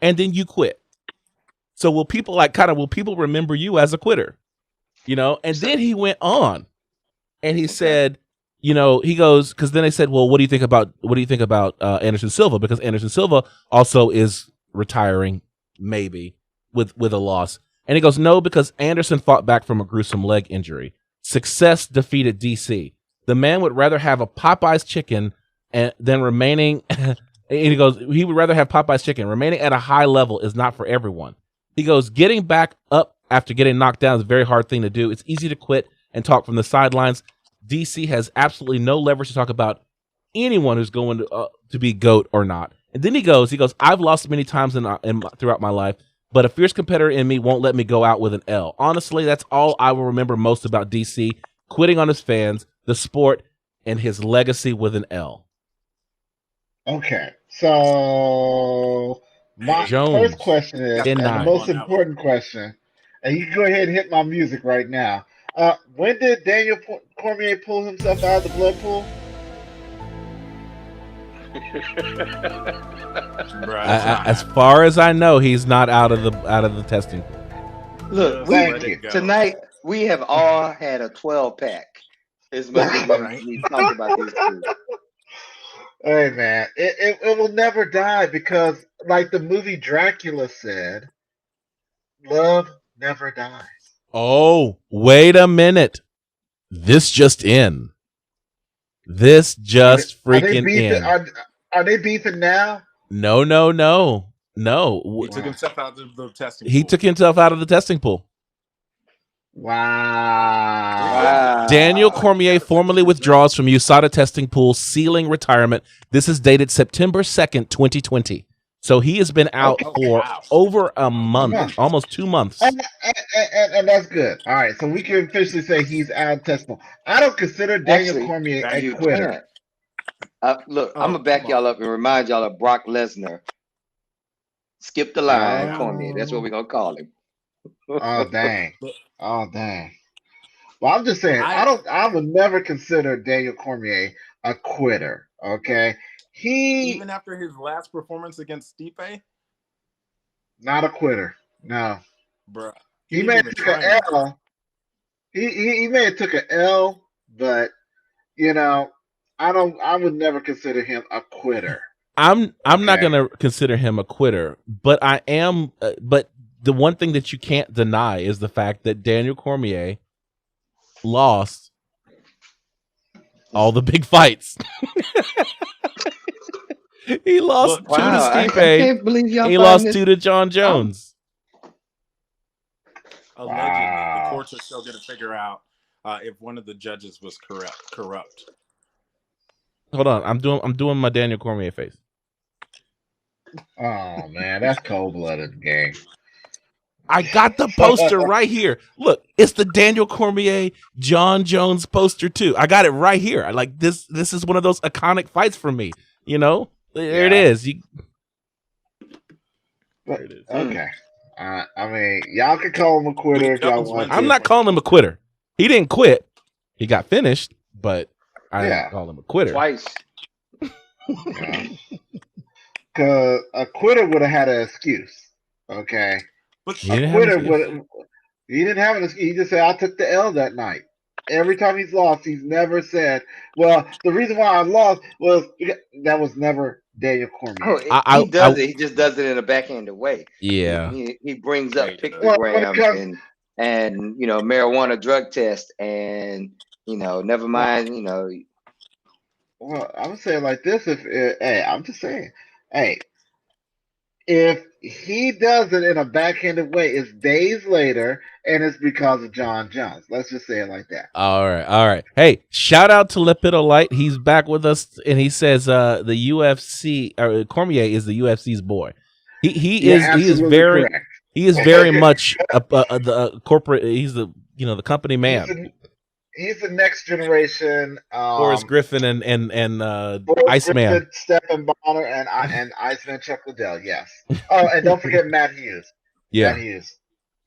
and then you quit. So will people remember you as a quitter? You know? And then he went on and he said, you know, he goes, because then they said, well, what do you think about Anderson Silva? Because Anderson Silva also is retiring, maybe, with a loss. And he goes, no, because Anderson fought back from a gruesome leg injury. Success defeated DC. The man would rather have a Popeye's chicken than remaining. And he goes, he would rather have Popeye's chicken. Remaining at a high level is not for everyone. He goes, getting back up after getting knocked down is a very hard thing to do. It's easy to quit and talk from the sidelines. DC has absolutely no leverage to talk about anyone who's going to be GOAT or not. And then he goes, I've lost many times throughout my life, but a fierce competitor in me won't let me go out with an L. Honestly, that's all I will remember most about DC, quitting on his fans, the sport, and his legacy with an L. Okay, so my first question is, and the most important question, and you can go ahead and hit my music right now. When did Daniel Cormier pull himself out of the blood pool? As far as I know, he's not out of the testing pool. Look, tonight we have all had a 12-pack. As much as we talked about these two. Hey man, it will never die because, like the movie Dracula said, love never dies. Oh, wait a minute! This just in. This just freaking in. Are they beefing now? No. He took himself out of the testing pool. He took himself out of the testing pool. Wow. Daniel Cormier formally withdraws from USADA testing pool, sealing retirement. This is dated September 2nd, 2020. So he has been out for over a month, almost 2 months. And that's good. All right, so we can officially say he's out of testing pool. I don't consider Daniel Cormier a quitter. Look, I'm going to back y'all up and remind y'all of Brock Lesnar. Skip the line, Cormier. That's what we're going to call him. Oh, dang. Well, I'm just saying, I would never consider Daniel Cormier a quitter. Okay, even after his last performance against Stipe, not a quitter. No, bro. He may have took an L. He may have took an L, but you know, I would never consider him a quitter. I'm not gonna consider him a quitter, but I am. But the one thing that you can't deny is the fact that Daniel Cormier lost all the big fights. He lost 2 to Stipe. I can't believe y'all. He lost 2 to John Jones. Allegedly, the courts are still going to figure out if one of the judges was corrupt. Hold on, I'm doing my Daniel Cormier face. Oh man, that's cold-blooded gang. I got the poster right here. Look, it's the Daniel Cormier John Jones poster too. I got it right here. I like this. This is one of those iconic fights for me. You know, there it is. There it is. Okay. I mean, y'all can call him a quitter if y'all want. I'm not calling him a quitter. He didn't quit. He got finished, but I didn't call him a quitter. Twice. Because a quitter would have had an excuse. Okay. But He didn't A have an quitter excuse. would. He didn't have an excuse. He just said, "I took the L that night." Every time he's lost, he's never said, "Well, the reason why I lost was that was never Daniel Oh, Cormier." I, he I, I does it. He just does it in a backhanded way. yeah. He brings yeah, up he does. Well, when it pictograms comes, and marijuana drug test and never well, mind I'm saying like this. Hey, I'm just saying, hey, if he does it in a backhanded way, it's days later, and it's because of John Jones. Let's just say it like that. All right, all right. Hey, shout out to Lepido Light. He's back with us, and he says the UFC Cormier is the UFC's boy. He You're is absolutely correct. he is very much the corporate. He's the company he's man. the he's the next generation. Forrest Griffin and Forrest Iceman. Griffin, Stephen Bonner, and Iceman Chuck Liddell. Yes. Oh, and don't forget Matt Hughes. Yeah. Matt Hughes.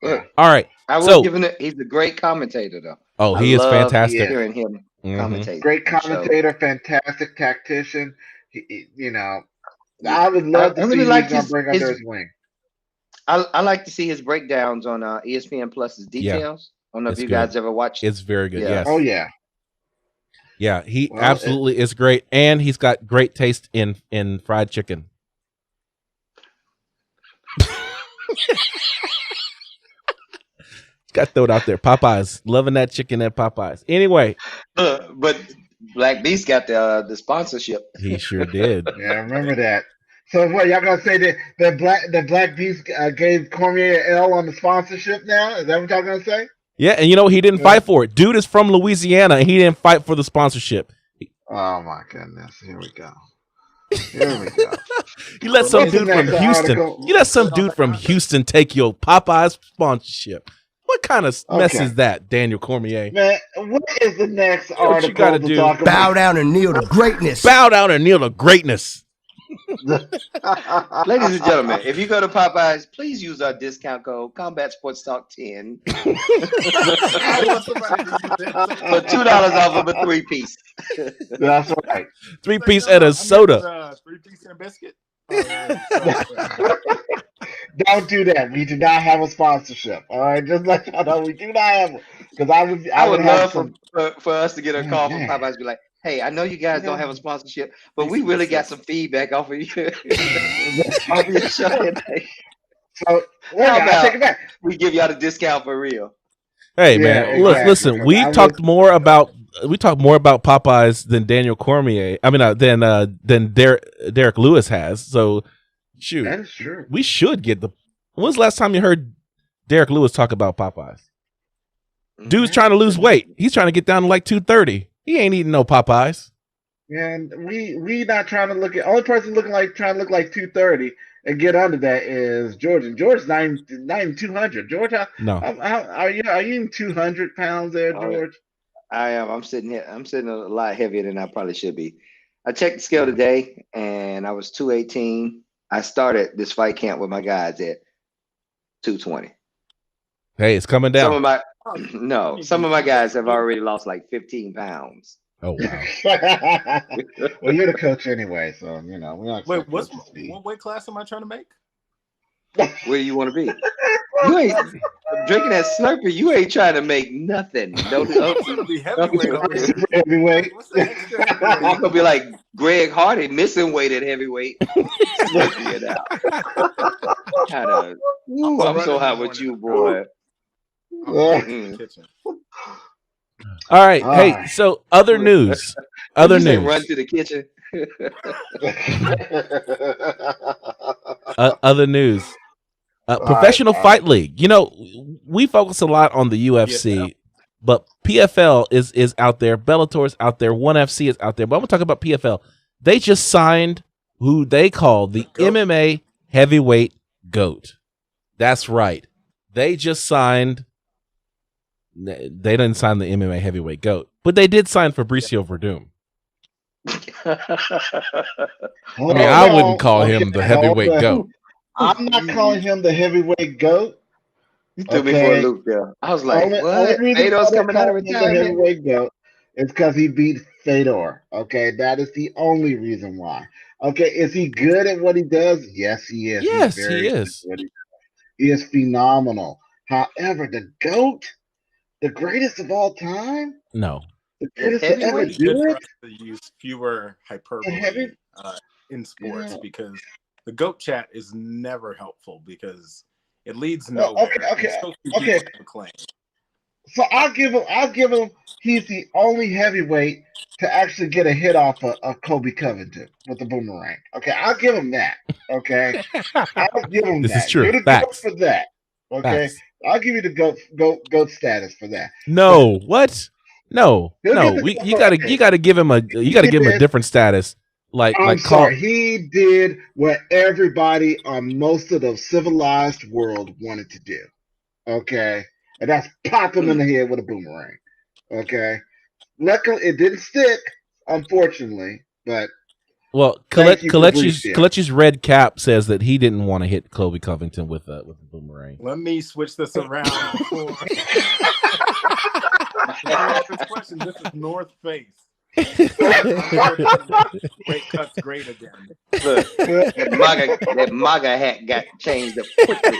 Look, Yeah. All right. I will So give him he's a great commentator though. oh, I he is love fantastic. hearing him Mhm. commentate. Great the show. commentator, fantastic tactician. I would love I to see really who like he's going to his bring under his wing. I like to see his breakdowns on ESPN Plus's Yeah. details. I don't know It's if you good. guys ever watched. It's very good. Yeah. Yes. Oh yeah. Yeah, he Well, absolutely is great, and he's got great taste in fried chicken. Got to throw it out there. Popeyes, loving that chicken at Popeyes. Anyway, But Black Beast got the sponsorship. he sure did. Yeah, I remember that. So what y'all gonna say that Black Beast gave Cormier an L on the sponsorship now? Is that what y'all gonna say? Yeah, and he didn't fight for it. Dude is from Louisiana, and he didn't fight for the sponsorship. Oh my goodness! Here we go. Here we go. You let some What's the dude from next Houston. article? You let some dude from Houston take your Popeyes sponsorship. What kind of mess Okay. is that, Daniel Cormier? Man, what is the next what article you gotta to do. talk Bow about? down and kneel to greatness. Bow down and kneel to greatness. Ladies and gentlemen, if you go to Popeyes, please use our discount code Combat Sports Talk 10 for $2 off of a 3-piece. That's right. 3-piece and a soda. 3-piece and a biscuit. Oh, yeah. Don't do that. We do not have a sponsorship. All right, just let y'all know we do not have one. Because I would have love some. for us to get a Oh, call from man. Popeyes and be like, hey, I know you guys don't have a sponsorship, but we really got some feedback off of you. Off of your show today. So, wait, How I about- take it back. We give y'all the discount for real. Hey Yeah, man, exactly. listen. We I talked more about Popeyes than Daniel Cormier. I mean, than Derek Lewis has. So, shoot, That is true. we should get the. When's the last time you heard Derek Lewis talk about Popeyes? Dude's trying to lose weight. He's trying to get down to like 230. He ain't eating no Popeyes. And we not trying to look at only person trying to look like 230 and get under that is George. And George's not even 200. George, No. how are you in 200 pounds there, Oh, George? I am. I'm sitting here. I'm sitting a lot heavier than I probably should be. I checked the scale today, and I was 218. I started this fight camp with my guys at 220. Hey, it's coming down. Some of my guys have already lost like 15 pounds. Oh wow. Well, you're the coach anyway, so we're not. Wait, what weight class am I trying to make? Where do you want to be? You ain't drinking that Slurpee. You ain't trying to make nothing. Don't Be heavyweight over here. Super heavyweight. What's the extra You're heavyweight? gonna be like Greg Hardy, missing weight at heavyweight. Slurpee it out. Ooh, I'm so hot with you, boy. Mm. Kitchen. All right. All Hey, right. so other news. Other You say news. run to the kitchen. Other news. Professional Fight League. We focus a lot on the UFC, PFL. but PFL is out there. Bellator's out there. ONE FC is out there. But I'm going to talk about PFL. They just signed who they call the GOAT. MMA heavyweight GOAT. That's right. They just signed. They didn't sign the MMA heavyweight GOAT, but they did sign Fabricio Verdum. I wouldn't call him the heavyweight GOAT. I'm not calling him the heavyweight goat. You threw me for a loop there. I was like, what? Fedor's coming out of The retirement? heavyweight goat is because he beat Fedor. Okay, that is the only reason why. Okay, is he good at what he does? Yes, he is. Yes, He's very he good is. at what he does. is phenomenal. However, the GOAT, the greatest of all time, No. the greatest to It's ever really good do for it. us to use fewer hyperbole heavy- in sports Yeah. because the GOAT chat is never helpful because it leads Well, nowhere. okay. And so few Okay. people have a claim. So I'll give him. He's the only heavyweight to actually get a hit off of Kobe Covington with the boomerang. Okay, I'll give him that. Okay, I'll give him This that. is true. You're the Facts. GOAT for that. Okay, Facts. I'll give you the goat status for that. No, what? No. He'll get the We goat you for- gotta okay. you gotta give him a different status. I'm sorry. He did what everybody on most of the civilized world wanted to do. Okay, and that's pop him in the head with a boomerang. Okay. Luckily, it didn't stick, unfortunately. But Well, thank you for Kalechi's red cap says that he didn't want to hit Kobe Covington with a boomerang. Let me switch this around. For... this question, this is North Face. Great cuts, great again. Look, that MAGA hat got changed up quickly.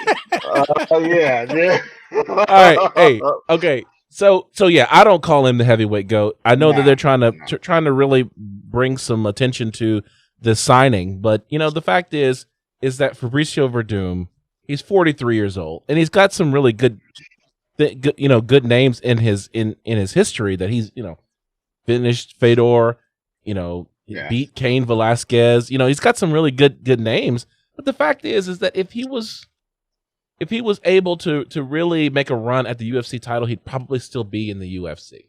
Yeah. All right, hey, okay. So yeah, I don't call him the heavyweight GOAT. I know that they're trying to really bring some attention to this signing, but the fact is that Fabricio Verdum, he's 43 years old, and he's got some really good names in his history that he's finished Fedor, beat Cain Velasquez. He's got some really good names. But the fact is that if he was able to really make a run at the UFC title, he'd probably still be in the UFC.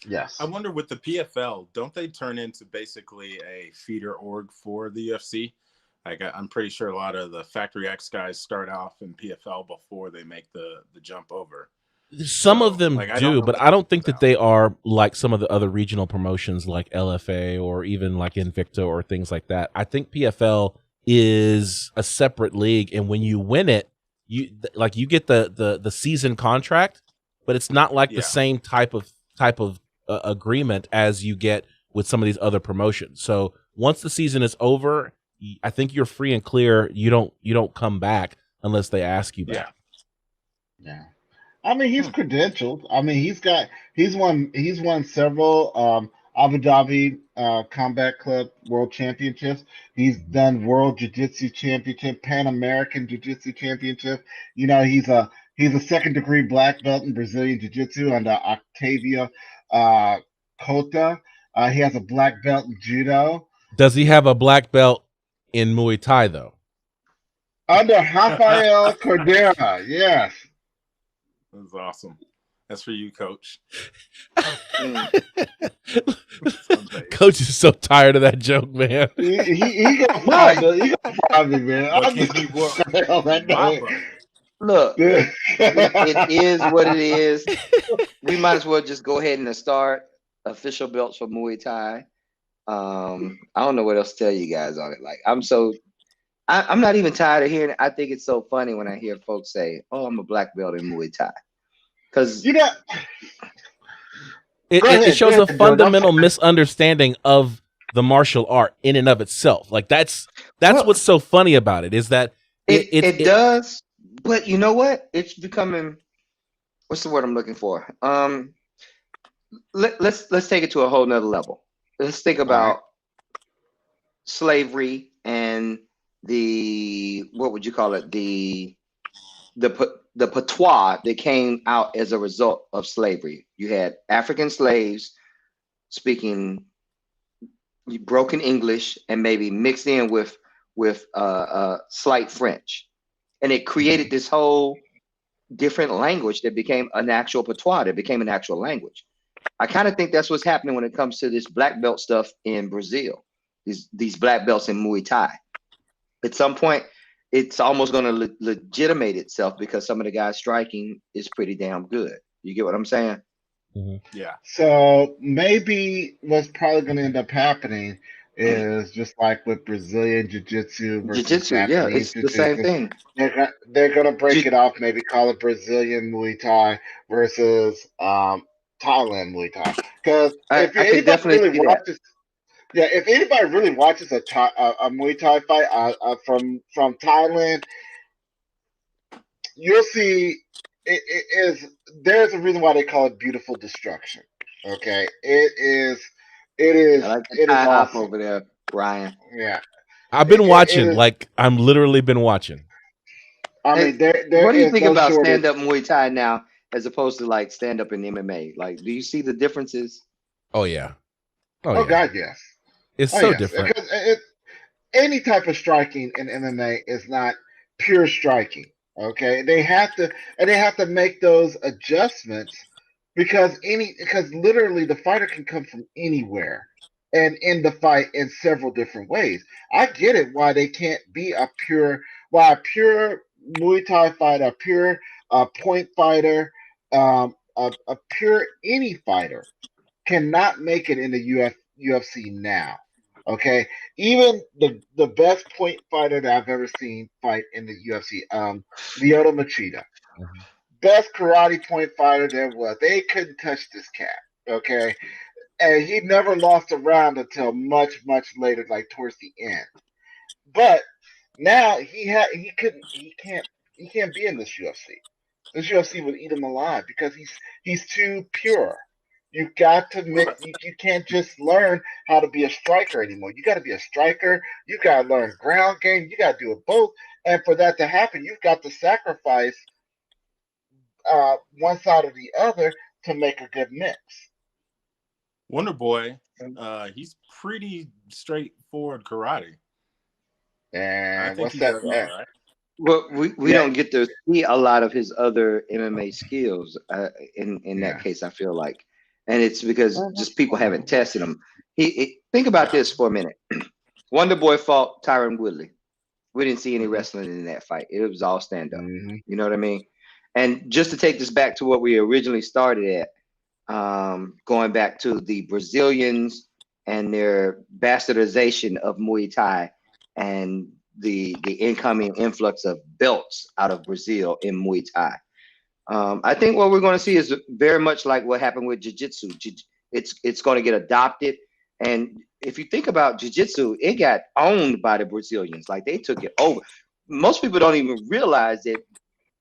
Yes. I wonder with the PFL, don't they turn into basically a feeder org for the UFC? Like I'm pretty sure a lot of the Factory X guys start off in PFL before they make the jump over. Some of them do, but I don't think that they are like some of the other regional promotions like LFA or even like Invicta or things like that. I think PFL is a separate league, and when you win it, you get the season contract, but it's not like the same type of agreement as you get with some of these other promotions. So once the season is over, I think you're free and clear. You don't come back unless they ask you back. Yeah. I mean, he's credentialed. I mean, he's won several Abu Dhabi Combat Club World Championships. He's done World Jiu-Jitsu Championship, Pan American Jiu-Jitsu Championship. He's a second degree black belt in Brazilian Jiu-Jitsu under Octavio Cota. He has a black belt in Judo. Does he have a black belt in Muay Thai though? Under Rafael Cordera, yes. That's awesome. That's for you, Coach. Coach is so tired of that joke, man. He got fired me, man. Look, it is what it is. We might as well just go ahead and start official belts for Muay Thai. I don't know what else to tell you guys on it. Like I'm not even tired of hearing it. I think it's so funny when I hear folks say, "Oh, I'm a black belt in Muay Thai," because it shows a fundamental misunderstanding of the martial art in and of itself. Like that's what's so funny about it is that it does. But you know what? It's becoming. What's the word I'm looking for? Let's take it to a whole nother level. Let's think about slavery and what would you call it? The patois that came out as a result of slavery. You had African slaves speaking broken English and maybe mixed in with slight French, and it created this whole different language that became an actual patois. That became an actual language. I kind of think that's what's happening when it comes to this black belt stuff in Brazil. These black belts in Muay Thai. At some point, it's almost going to legitimate itself because some of the guys striking is pretty damn good. You get what I'm saying? Mm-hmm. Yeah. So maybe what's probably going to end up happening is just like with Brazilian Jiu-Jitsu versus Jiu-Jitsu, it's the same thing. They're going to break it off, maybe call it Brazilian Muay Thai versus Thailand Muay Thai. Because if anybody really watches, if anybody really watches a Muay Thai fight from Thailand, you'll see it is there's a reason why they call it beautiful destruction. Okay, I like the it is tie hop awesome. over there, Ryan. Yeah, I've been it watching, is. like I'm literally been watching. I Hey, mean, there what do you is think no about shortage. stand-up Muay Thai now as opposed to like stand-up in MMA? Like, do you see the differences? Oh yeah. Oh Oh yeah. God, yes. It's Oh so yes, different. because any type of striking in MMA is not pure striking. Okay, they have to make those adjustments because literally the fighter can come from anywhere and end the fight in several different ways. I get it why they can't be a pure Muay Thai fighter, a pure point fighter, a pure any fighter cannot make it in the UFC now. Okay, even the best point fighter that I've ever seen fight in the UFC, Lyoto Machida, Mhm. best karate point fighter there was. They couldn't touch this cat. Okay, and he never lost a round until much later, like towards the end. But now he can't be in this UFC. This UFC would eat him alive because he's too pure. You've got to mix. You can't just learn how to be a striker anymore. You got to be a striker. You got to learn ground game. You got to do it both. And for that to happen, you've got to sacrifice one side or the other to make a good mix. Wonder Boy, he's pretty straightforward karate. I And think what's he that? does all right. Well, we Yeah, don't get to see a lot of his other MMA skills in that yeah. case, I feel like. And it's because just people haven't tested him. Think about this for a minute. Wonder Boy fought Tyron Woodley. We didn't see any Mm-hmm. wrestling in that fight. It was all stand up. Mm-hmm. You know what I mean? And just to take this back to what we originally started at, going back to the Brazilians and their bastardization of Muay Thai and the incoming influx of belts out of Brazil in Muay Thai. I think what we're going to see is very much like what happened with Jiu-Jitsu. It's going to get adopted. And if you think about Jiu-Jitsu, it got owned by the Brazilians. Like they took it over. Most people don't even realize that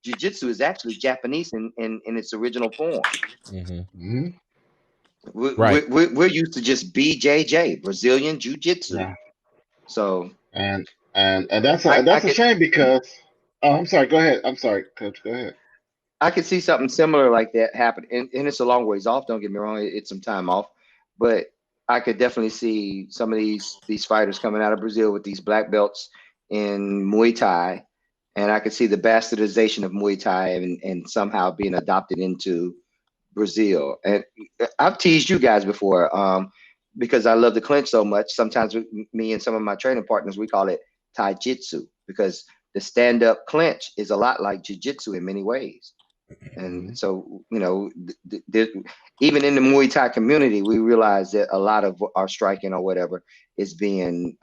Jiu-Jitsu is actually Japanese in its original form. Mm-hmm. Mm-hmm. Right. We're used to just BJJ, Brazilian Jiu-Jitsu. Yeah. So And that's I a could shame because I'm sorry. Go ahead. I'm sorry, Coach. Go ahead. I could see something similar like that happen. And it's a long ways off. Don't get me wrong. It's some time off, but I could definitely see some of these fighters coming out of Brazil with these black belts in Muay Thai, and I could see the bastardization of Muay Thai and somehow being adopted into Brazil. And I've teased you guys before, because I love the clinch so much. Sometimes me and some of my training partners, we call it Thai Jitsu because the stand-up clinch is a lot like Jiu-Jitsu in many ways. And so, you know, even in the Muay Thai community, we realize that a lot of our striking or whatever is being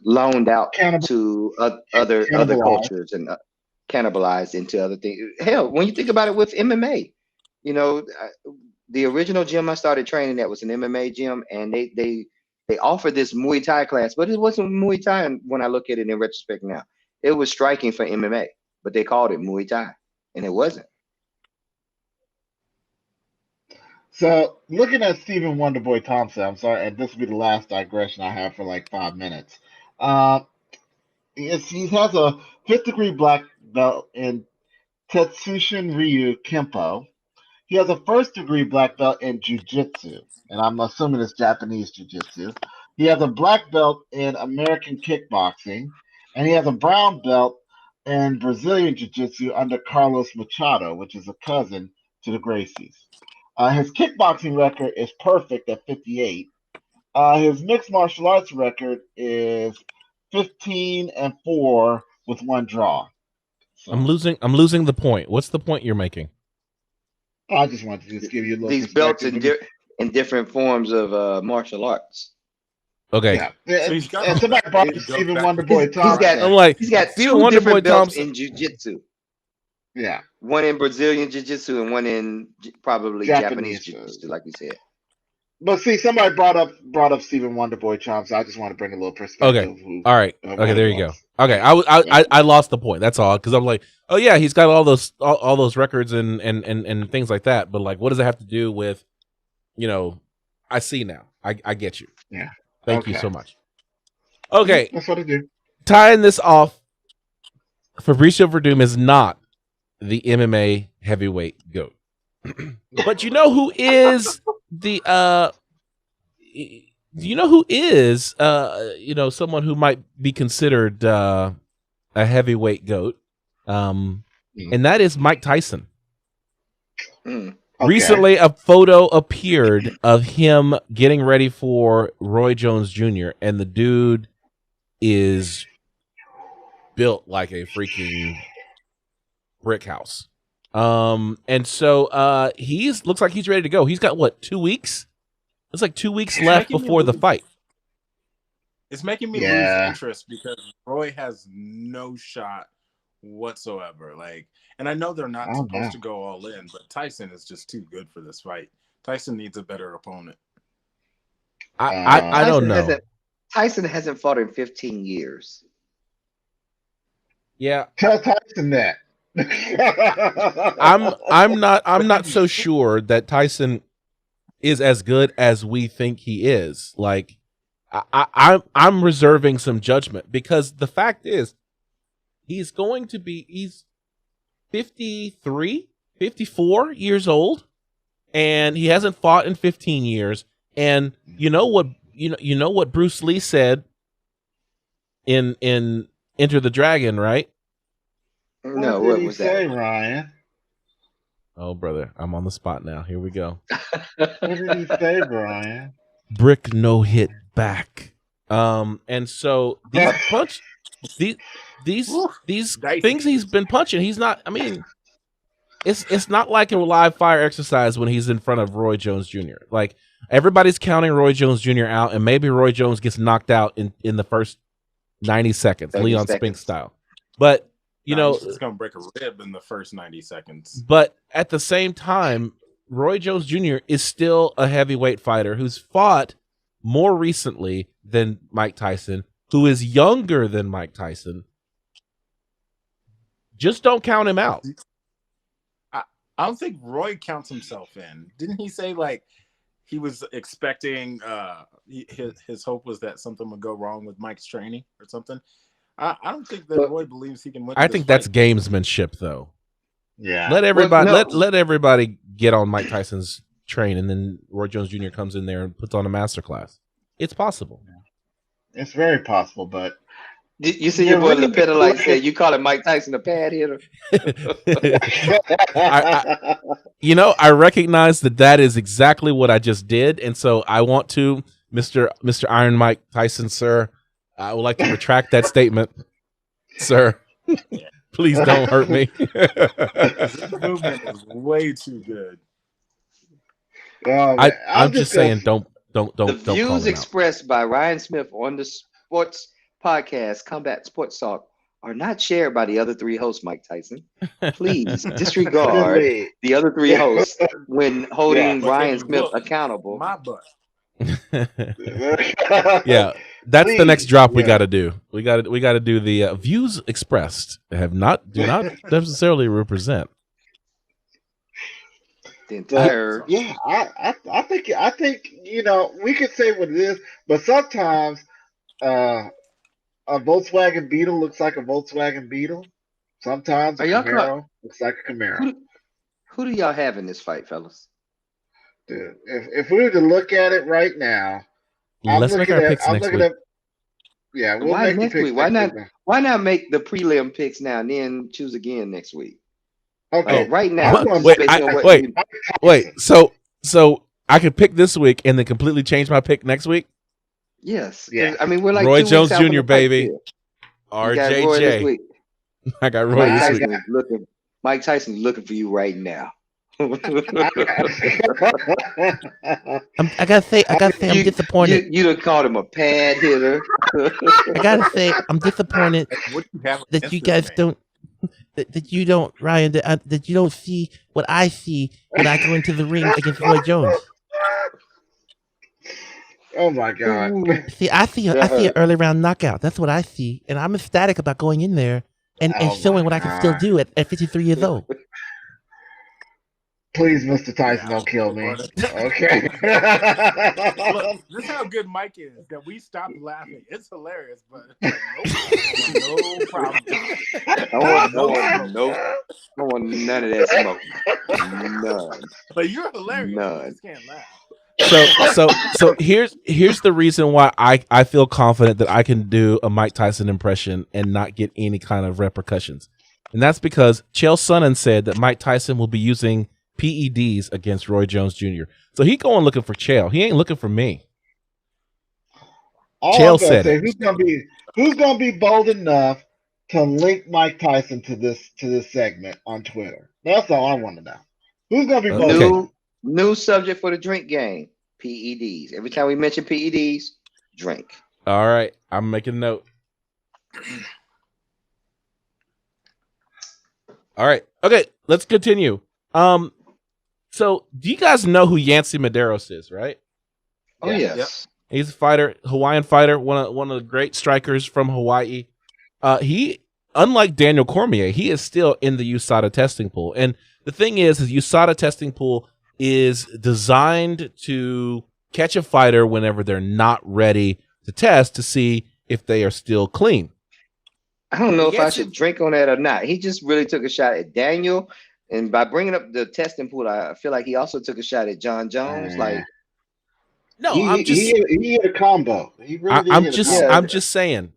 loaned out Cannibal, to other cannibalized. cultures and cannibalized into other things. Hell, when you think about it with MMA, you know, the original gym I started training at was an MMA gym, and they offered this Muay Thai class, but it wasn't Muay Thai when I look at it in retrospect now. It was striking for MMA, but they called it Muay Thai, and it wasn't. So looking at Stephen Wonderboy Thompson, I'm sorry, and this will be the last digression I have for like 5 minutes. Uh, he has a fifth degree black belt in Tetsushin Ryu Kempo. He has a first degree black belt in Jiu-Jitsu, and I'm assuming it's Japanese Jiu-Jitsu. He has a black belt in American kickboxing, and he has a brown belt in Brazilian Jiu-Jitsu under Carlos Machado, which is a cousin to the Gracies. His kickboxing record is perfect at 58. His mixed martial arts record is 15-4 with one draw. So I'm losing the point. What's the point you're making? I just wanted to just give you a little These belts perspective. in different forms of martial arts. Okay. Yeah, So he's got and a somebody brought up goes Stephen back to Wonderboy He's got I'm Thompson. like, he's got Stephen two Wonderboy different belts Thompson. in Jiu-Jitsu. Yeah, One in Brazilian Jiu-Jitsu and one in probably Japanese Japanese. Jiu-Jitsu, like we said. But see, somebody brought up Stephen Wonderboy Thompson. I just want to bring a little Okay. perspective All right. of Okay, what it there you go. was. Okay, I lost the point. That's all, because I'm like, oh yeah, he's got all those records and things like that. But like, what does it have to do with, I see now. I get you. Yeah. Thank you so much. Okay, That's what I do. tying this off, Fabricio Verdum is not the MMA heavyweight GOAT. But you know who is someone who might be considered a heavyweight GOAT, and that is Mike Tyson. Okay. Recently, a photo appeared of him getting ready for Roy Jones Jr., and the dude is built like a freaking brick house. And so looks like he's ready to go. He's got what, 2 weeks? It's like 2 weeks left before the fight. It's making me lose interest because Roy has no shot whatsoever. Like, and I know they're not supposed to go all in, but Tyson is just too good for this fight. Tyson needs a better opponent. I don't know. Tyson hasn't fought in 15 years. Yeah. Tell Tyson that. I'm not so sure that Tyson is as good as we think he is. Like, I'm reserving some judgment, because the fact is he's 53, 54 years old, and he hasn't fought in 15 years. And you know what Bruce Lee said in Enter the Dragon, right? No, what was say, that? Ryan? Oh, brother, I'm on the spot now. Here we go. What did he say, Brian? Brick no hit back. And so these things he's been punching, he's not. I mean, it's not like a live fire exercise when he's in front of Roy Jones Jr. Like, everybody's counting Roy Jones Jr. out, and maybe Roy Jones gets knocked out in the first 90 seconds, Leon Spinks style. But he's gonna break a rib in the first 90 seconds. But at the same time, Roy Jones Jr. is still a heavyweight fighter who's fought more recently than Mike Tyson, who is younger than Mike Tyson. Just don't count him out. I don't think Roy counts himself in. Didn't he say, like, he was expecting his hope was that something would go wrong with Mike's training or something? I don't think that Roy believes he can win. I think that's gamesmanship, though. Yeah. Let everybody let everybody get on Mike Tyson's train, and then Roy Jones Jr. comes in there and puts on a masterclass. It's possible. It's very possible, but you see your boy Lepeta like said, you call it Mike Tyson a pad hitter. I recognize that is exactly what I just did, and so I want to, Mr. Iron Mike Tyson, sir, I would like to retract that statement, sir. Please don't hurt me. This movement is way too good. I'm just saying, don't. The views expressed by Ryan Smith on the sports podcast, Combat Sports Talk, are not shared by the other three hosts, Mike Tyson. Please disregard the other three hosts when holding Ryan Smith accountable. My butt. Yeah, that's the next drop we got to do. We got to do the views expressed do not necessarily represent the entire. I think we could say what it is, but sometimes a Volkswagen Beetle looks like a Volkswagen Beetle. Sometimes a Camaro looks like a Camaro. Who do y'all have in this fight, fellas? Dude, if we were to look at it right now, let's make our picks next week. Yeah, we'll make next week. Why not make the prelim picks now and then choose again next week? Okay, like right now. Wait. So I could pick this week and then completely change my pick next week. Yes. Yeah. I mean, we're like Roy Jones Jr. baby. RJJ. I got Roy this week. Mike Tyson is looking for you right now. I gotta say, I'm disappointed. You done called him a pad hitter. I gotta say, I'm disappointed that you guys don't, that you don't, Ryan, that you don't see what I see when I go into the ring against Roy Jones. Oh my God. See, I see an early round knockout. That's what I see, and I'm ecstatic about going in there and Oh showing my what I can still God. do at 53 years old. Please, Mr. Tyson, don't kill me. Okay. Look, this is how good Mike is that we stopped laughing. It's hilarious, but it's like, nope, no problem. I want none of that smoke. None. But you're hilarious. None. You just can't laugh. So here's the reason why I feel confident that I can do a Mike Tyson impression and not get any kind of repercussions. And that's because Chael Sonnen said that Mike Tyson will be using PEDs against Roy Jones Jr. So he going looking for Chael. He ain't looking for me. Chael said it. Who's gonna be bold enough to link Mike Tyson to this segment on Twitter? That's all I want to know. Who's gonna be bold enough? New subject for the drink game. PEDs. Every time we mention PEDs, drink. All right. I'm making a note. All right. Okay, let's continue. So do you guys know who Yancy Medeiros is, right? Oh yes. Yep. He's a fighter, Hawaiian fighter, one of the great strikers from Hawaii. He, unlike Daniel Cormier, he is still in the USADA testing pool. And the thing is USADA testing pool is designed to catch a fighter whenever they're not ready to test to see if they are still clean. I don't know if I should drink on that or not. He just really took a shot at Daniel. And by bringing up the testing pool, I feel like he also took a shot at John Jones. Like, no, he hit a combo. He really I'm just saying.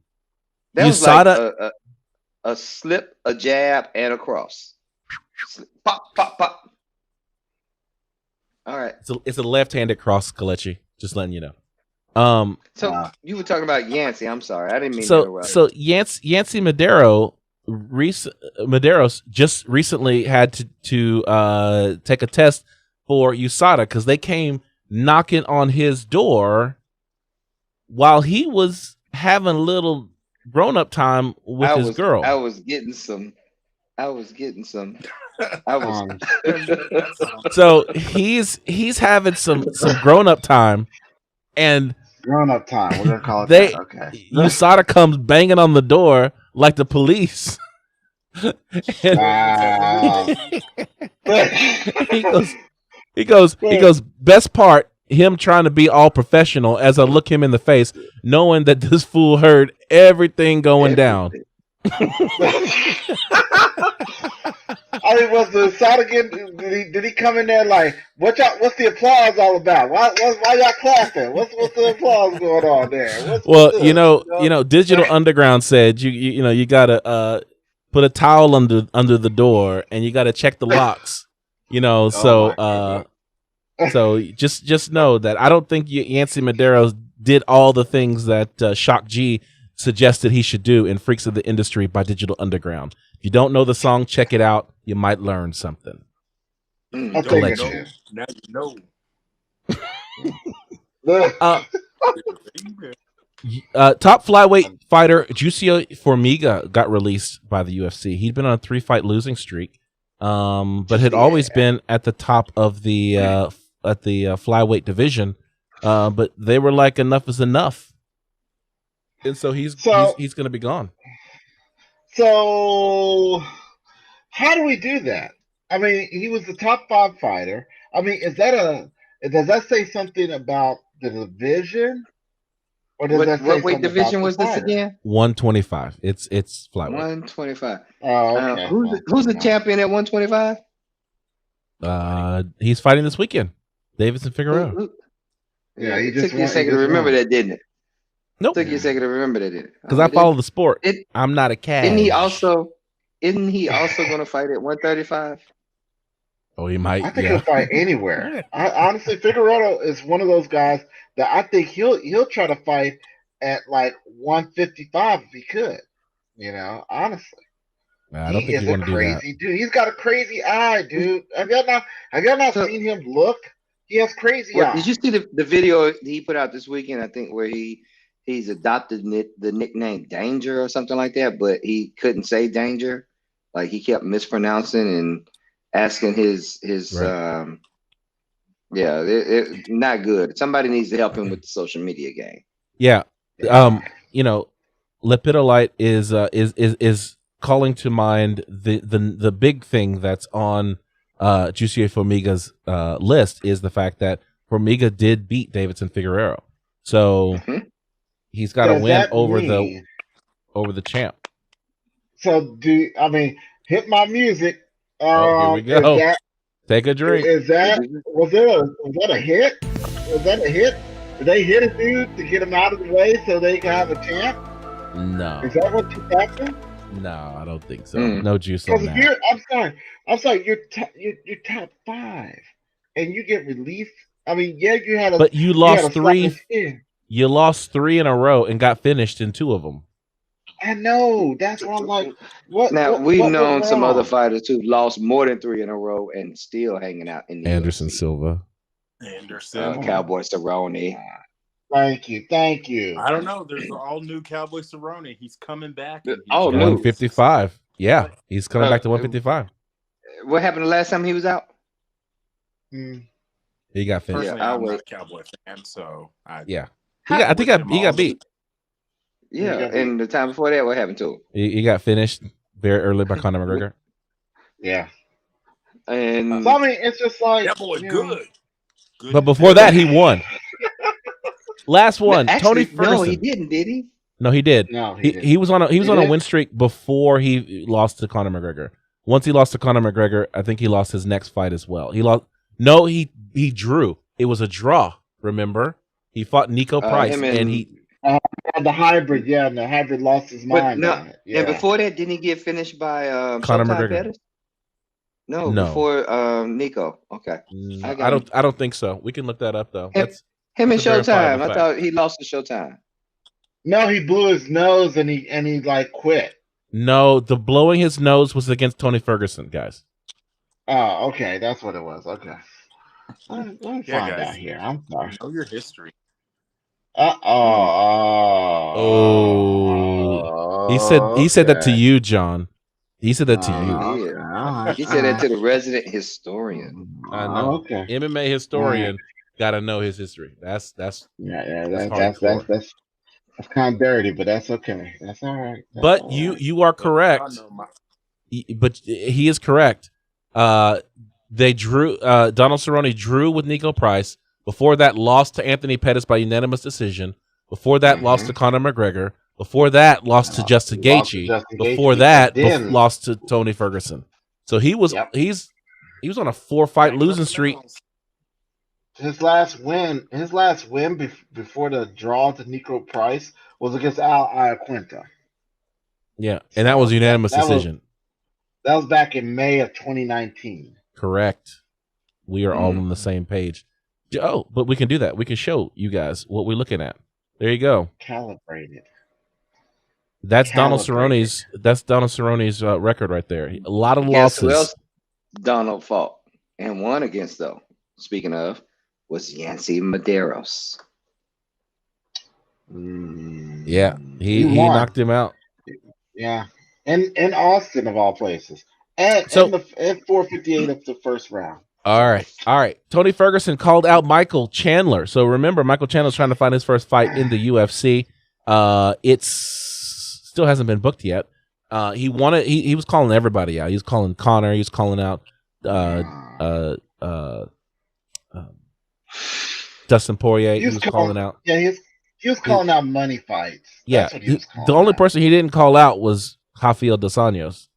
That was like a slip, a jab, and a cross. Pop, pop, pop. All right. It's a left-handed cross, Kalechi. Just letting you know. So you were talking about Yancy. I'm sorry, I didn't mean to interrupt. So Yancy Medeiros just recently had to take a test for USADA because they came knocking on his door while he was having a little grown-up time with his girl. I was getting some. So he's having some grown-up time, and grown-up time. We're gonna call it that. Okay. USADA comes banging on the door like the police. Wow. he goes, best part, him trying to be all professional as I look him in the face, knowing that this fool heard everything going down. I mean, was the shot again? Did he come in there like, what's the applause all about? Why y'all clapping? What's the applause going on there? You know, Digital Underground said you gotta put a towel under the door and you gotta check the locks. So just know that I don't think Yancy Medeiros did all the things that Shock G suggested he should do in Freaks of the Industry by Digital Underground. If you don't know the song, check it out. You might learn something. I'll take it. Now you know. Top flyweight fighter Juicio Formiga got released by the UFC. He'd been on a 3-fight losing streak, but had always been at the top of the flyweight division. But they were like, enough is enough, and so he's going to be gone. So, how do we do that? I mean, he was the top 5 fighter. I mean, does that say something about the division? Or does that say what weight division was this again? 125. It's flyweight. 125. Oh, okay. Who's the champion at 125? He's fighting this weekend. Davidson Figueroa. Yeah, he took you a second to remember that, didn't it? Nope. Took you a second to remember that, didn't it? Because I follow the sport. I'm not a cat. Isn't he also going to fight at 135? Oh, he might. I think he'll fight anywhere. Honestly, Figueroa is one of those guys that I think he'll try to fight at like 155 if he could. Honestly. I don't think he want to do that. Crazy dude. He's got a crazy eye, dude. Have y'all not seen him look? He has crazy eyes. Did you see the video he put out this weekend? I think where he's adopted the nickname Danger or something like that, but he couldn't say Danger. Like he kept mispronouncing and asking his Yeah, not good. Somebody needs to help him with the social media game. Yeah. You know, Lepidolite is calling to mind the big thing that's on Jussier Formiga's list is the fact that Formiga did beat Davidson Figueroa. So he's got to win over the champ. So hit my music. Here we go. Take a drink. Was that a hit? Was that a hit? Did they hit a dude to get him out of the way so they can have a champ? No. Is that what just happened? No, I don't think so. No juice on that. I'm sorry. You're top 5, and you get released. I mean, yeah, you had a. But you lost 3. You lost 3 in a row and got finished in 2 of them. I know. That's what I'm like. What? Now we've known some other fighters who've lost more than 3 in a row and still hanging out in the Anderson UFC. Silva. Cowboy Cerrone. Thank you. I don't know. There's all new Cowboy Cerrone. He's coming back. And he's 155. Yeah, he's coming back to 155. What happened the last time he was out? He got finished. Personally, I'm not a Cowboy fan, so I think he got beat. Yeah, and the time before that, what happened to him? He got finished very early by Conor McGregor. Yeah. And so, I mean, it's just like that boy good. But before that, he won. Last one, Tony Ferguson. No, he didn't. Did he? No, he did. No, he was on a win streak before he lost to Conor McGregor. Once he lost to Conor McGregor, I think he lost his next fight as well. He lost. No, he drew. It was a draw. Remember, he fought Nico Price, and he. The hybrid, and the hybrid lost his mind. And before that, didn't he get finished by Conor McGregor? Pettis? No, before Nico. Okay, I don't think so. We can look that up though. Him and Showtime. I thought he lost to Showtime. No, he blew his nose and he like quit. No, the blowing his nose was against Tony Ferguson, guys. Oh, okay, that's what it was. Okay, let me find out here. I'm sorry. Know your history. He said that to you, John. He said that to you. Yeah. He said that to the resident historian. I know. Okay. MMA historian got to know his history. That's that's kind of dirty, but that's okay. That's all right. But you are correct. But he is correct. They drew. Donald Cerrone drew with Nico Price. Before that, lost to Anthony Pettis by unanimous decision. Before that, lost to Conor McGregor. Before that, lost to Justin Gaethje. Before that, lost to Tony Ferguson. So he was he was on a 4-fight losing streak. His last win before the draw to Nico Price was against Al Iaquinta. Yeah, and that was a unanimous decision. That was back in May of 2019. Correct. We are all on the same page. Oh, but we can do that. We can show you guys what we're looking at. There you go. Calibrated. That's Donald Cerrone's. That's Donald Cerrone's record right there. A lot of losses. Who else Donald fought and won against, though? Speaking of, was Yancy Medeiros. Yeah, he knocked him out. Yeah, and in Austin of all places, and 458 of the first round. All right. Tony Ferguson called out Michael Chandler. So remember, Michael Chandler's trying to find his first fight in the UFC. It's still hasn't been booked yet. He wanted. He was calling everybody out. He was calling Conor. He was calling out Dustin Poirier. He was calling out. Yeah, he was calling out money fights. Yeah, the only person he didn't call out was Rafael dos Anjos.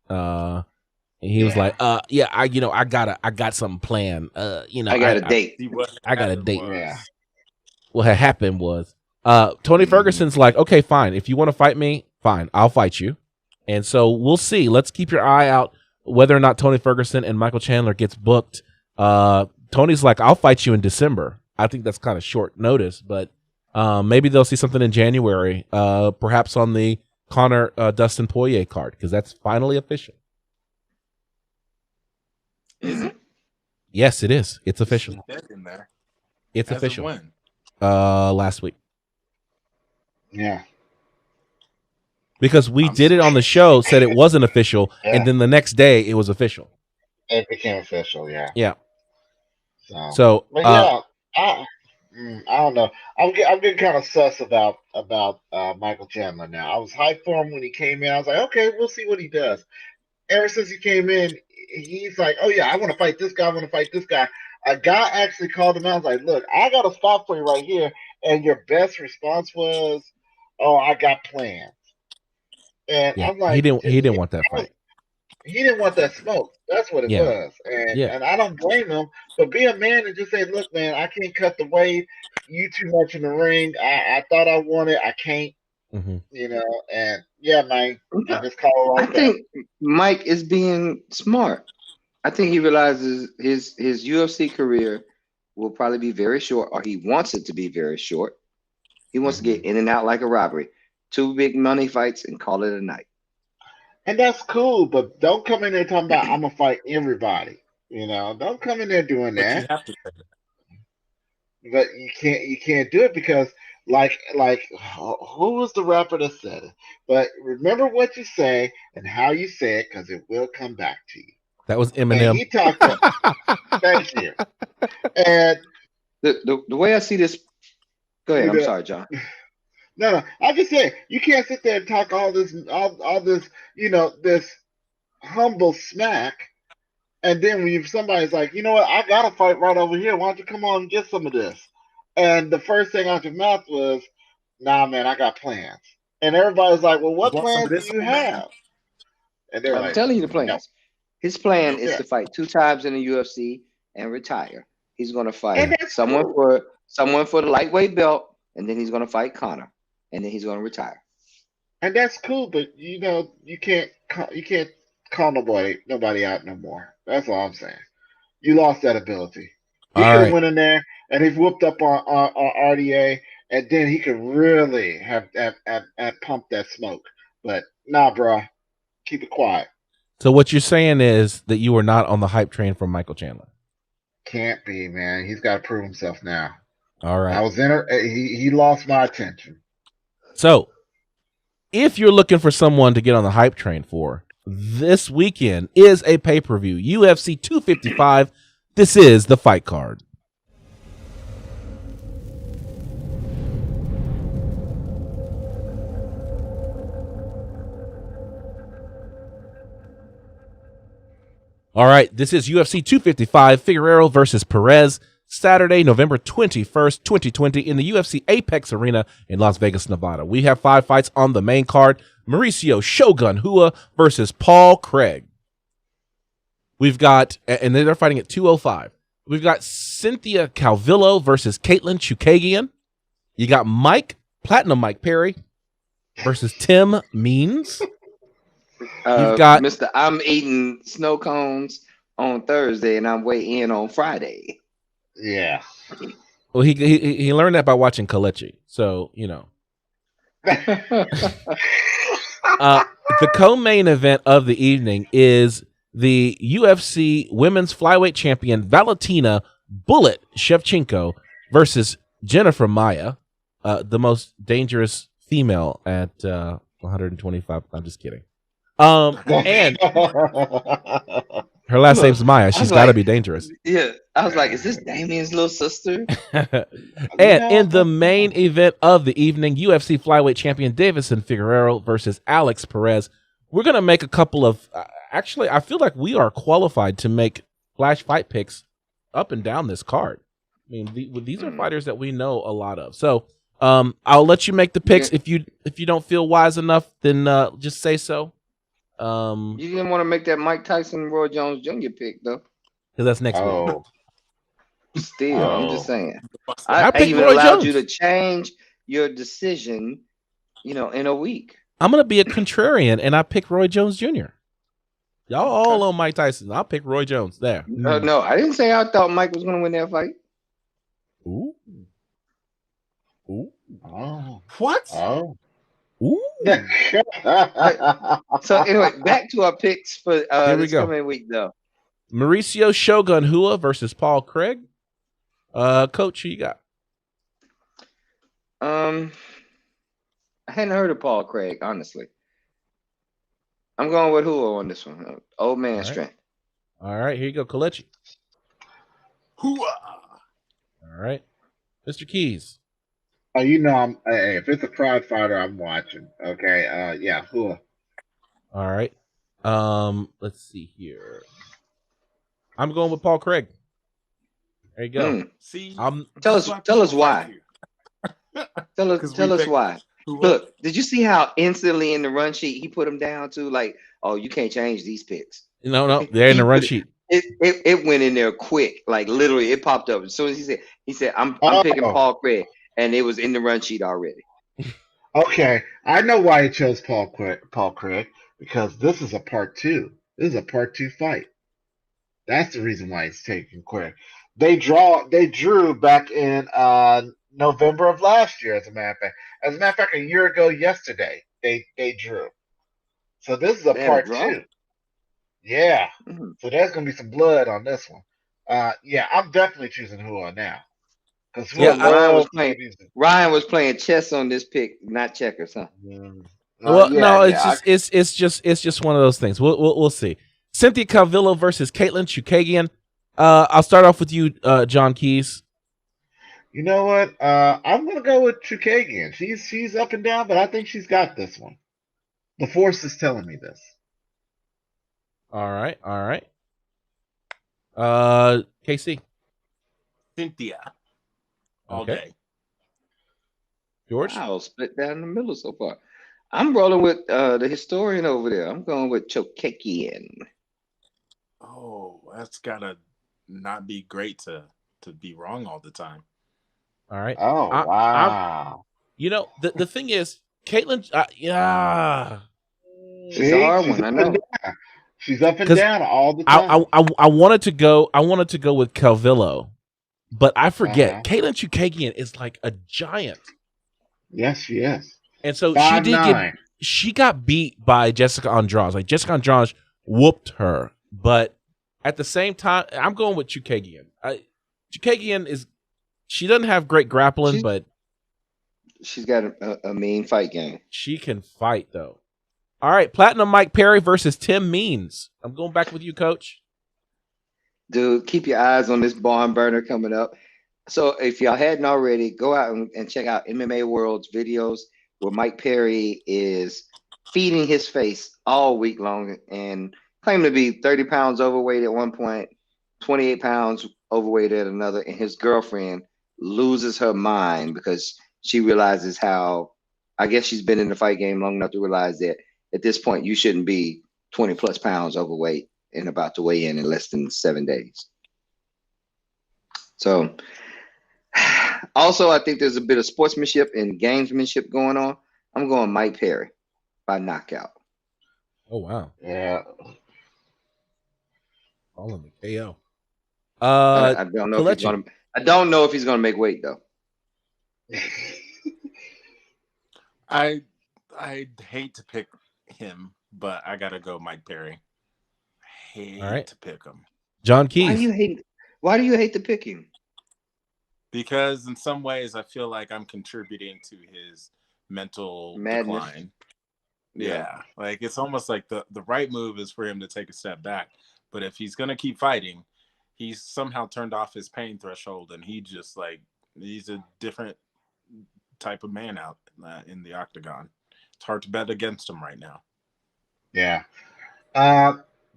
And he was like, I got something planned. I got a date. I got a date. Yeah. What had happened was, Tony Ferguson's like, okay, fine. If you want to fight me, fine, I'll fight you. And so we'll see. Let's keep your eye out whether or not Tony Ferguson and Michael Chandler gets booked. Tony's like, I'll fight you in December. I think that's kind of short notice, but maybe they'll see something in January, perhaps on the Conor Dustin Poirier card, because that's finally official. Is it? Yes, it is. It's official. It's As official. When? Last week. Yeah. Because we did it on the show, said it wasn't official, and then the next day it was official. It became official, yeah. Yeah. So, but yeah, I don't know. I'm getting kind of sus about Michael Chandler now. I was hyped for him when he came in. I was like, okay, we'll see what he does. Ever since he came in, he's like, oh yeah, I want to fight this guy. I want to fight this guy. A guy actually called him out. I was like, look, I got a spot for you right here. And your best response was, oh, I got plans. And yeah, I'm like, he didn't want that fight. he didn't want that smoke. That's what it Yeah, was. And yeah. and I don't blame him. But be a man and just say, look, man, I can't cut the weight. You too much in the ring. I thought I won it. I can't. Mm-hmm. And yeah, man, and just call it I like that. think Mike is being smart. I think he realizes his UFC career will probably be very short, or he wants it to be very short. He wants to get in and out like a robbery. 2 big money fights and call it a night. And that's cool, but don't come in there talking about I'm gonna fight everybody. Don't come in there doing But that. you have to say that. But you can't do it because like who was the rapper that said it? But remember what you say and how you say it because it will come back to you. That was And Eminem. he talked. Thank you. And The way I see this, go ahead. I'm sorry, John. No, I just say you can't sit there and talk all this this humble smack, and then when somebody's like, you know what, I got a fight right over here. Why don't you come on and get some of this? And the first thing out your mouth was, nah, man, I got plans. And everybody's like, well, what You want some plans of this, do you old man? have? And they're I'm like, telling you the no. plans. His plan is Yeah. to fight 2 times in the UFC and retire. He's going to fight And that's someone cool. for the lightweight belt, and then he's going to fight Conor, and then he's going to retire. And that's cool, but you can't call nobody out no more. That's all I'm saying. You lost that ability. He All could have right. went in there and he whooped up on RDA, and then he could really have pumped that smoke. But nah, bro, keep it quiet. So what you're saying is that you were not on the hype train from Michael Chandler. Can't be, man. He's got to prove himself now. All right. I was in. He lost my attention. So, if you're looking for someone to get on the hype train for, this weekend is a pay-per-view, UFC 255. This is the fight card. All right, this is UFC 255, Figueiredo versus Perez, Saturday, November 21st, 2020, in the UFC Apex Arena in Las Vegas, Nevada. We have 5 fights on the main card. Mauricio Shogun Hua versus Paul Craig. We've got, and they're fighting at 205. We've got Cynthia Calvillo versus Caitlin Chukagian. You got Platinum Mike Perry versus Tim Means. You've got Mr. I'm eating snow cones on Thursday and I'm way in on Friday. Yeah. Well, he learned that by watching Kalechi. So, the co-main event of the evening is the UFC Women's Flyweight Champion Valentina Bullet Shevchenko versus Jennifer Maia, the most dangerous female at 125. I'm just kidding. And her last name's Maya. She's got to be dangerous. Yeah, I was like, is this Damien's little sister? And in the main event of the evening, UFC Flyweight Champion Davison Figueiredo versus Alex Perez. We're going to make a couple of, actually, I feel like we are qualified to make flash fight picks up and down this card. I mean, these are fighters that we know a lot of. So I'll let you make the picks. Yeah. If you don't feel wise enough, then just say so. You didn't want to make that Mike Tyson Roy Jones Jr. pick though, because that's next week. Still, I'm just saying. I I even Roy allowed Jones. you to change your decision, in a week. I'm gonna be a contrarian, and I pick Roy Jones Jr. Y'all all on Mike Tyson. I'll pick Roy Jones there. No, I didn't say I thought Mike was going to win that fight. Ooh. Oh. What? Oh. Ooh. So anyway, back to our picks for this go. coming week, though. Mauricio Shogun Hua versus Paul Craig. Coach, who you got? I hadn't heard of Paul Craig, honestly. I'm going with Hua on this one. Old man strength. All right, here you go, Kalechi. All right, Mr. Keys. Oh, you know, hey, if it's a crowd fighter, I'm watching. Okay. Yeah. Cool. All right. Let's see here. I'm going with Paul Craig. There you go. See, Tell us why. Tell us why. Look, did you see how instantly in the run sheet he put him down to? Like, oh, you can't change these picks. No, they're in the run sheet. It went in there quick, like literally, it popped up as soon as he said, I'm picking Paul Craig, and it was in the run sheet already. Okay, I know why he chose Paul Craig, because this is a part 2. This is a part 2 fight. That's the reason why he's taking Craig. They drew back in November of last year, as a matter of fact. As a matter of fact, a year ago yesterday, they drew. So this is a part 2. Yeah. Mm-hmm. So there's gonna be some blood on this one. Yeah, I'm definitely choosing Hua now. Because Ryan was playing chess on this pick, not checkers, huh? It's just one of those things. We'll see. Cynthia Calvillo versus Caitlin Chukagian. I'll start off with you, John Keys. You know what? I'm gonna go with Chukagian. She's up and down, but I think she's got this one. The force is telling me this. All right. KC. Cynthia. All day. George? I'll split down in the middle so far. I'm rolling with the historian over there. I'm going with Chukagian. Oh, that's gotta not be great to be wrong all the time. All right. Oh, wow. The thing is, Caitlin, yeah. It's a hard one, I know. She's up and down all the time. I wanted to go with Calvillo, but I forget. Caitlin Chukagian is like a giant. Yes, she is. And so she got beat by Jessica Andrade. Like Jessica Andrade whooped her, but at the same time, I'm going with Chukagian. Chukagian she doesn't have great grappling, but she's got a mean fight game. She can fight though. All right, Platinum Mike Perry versus Tim Means. I'm going back with you, Coach. Dude, keep your eyes on this barn burner coming up. So if y'all hadn't already, go out and check out MMA World's videos where Mike Perry is feeding his face all week long and claimed to be 30 pounds overweight at one point, 28 pounds overweight at another, and his girlfriend loses her mind because she realizes how, I guess she's been in the fight game long enough to realize that at this point, you shouldn't be 20 plus pounds overweight and about to weigh in less than 7 days. So also, I think there's a bit of sportsmanship and gamesmanship going on. I'm going Mike Perry by knockout. Oh, wow. Yeah. All in the KO. I don't know if he's gonna make weight though. I hate to pick him, but I gotta go Mike Perry. I hate to pick him. John Keys. Why do you hate to pick him? Because in some ways I feel like I'm contributing to his mental madness. Decline. Yeah. Like it's almost like the right move is for him to take a step back. But if he's gonna keep fighting, he's somehow turned off his pain threshold, and he's a different type of man out in the octagon. It's hard to bet against him right now. Yeah.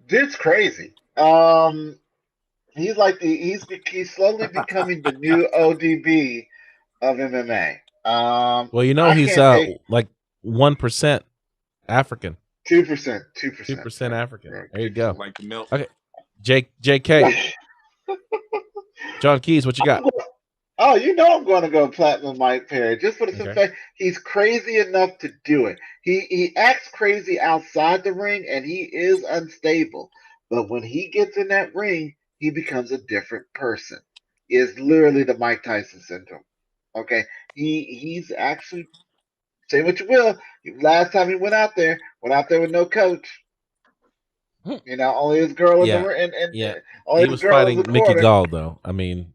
Dude's crazy. He's like he's slowly becoming the new ODB of MMA. He's like 1% African. 2% African. There you go. Like the milk. Okay. JK. John Keys, what you got? Oh, I'm going to go Platinum Mike Perry just for the simple fact he's crazy enough to do it. He acts crazy outside the ring, and he is unstable. But when he gets in that ring, he becomes a different person. It's literally the Mike Tyson syndrome. Okay, he's actually, say what you will. Last time he went out there with no coach. Only his girl in the ring, and only he was fighting Mickey Gall, though. I mean,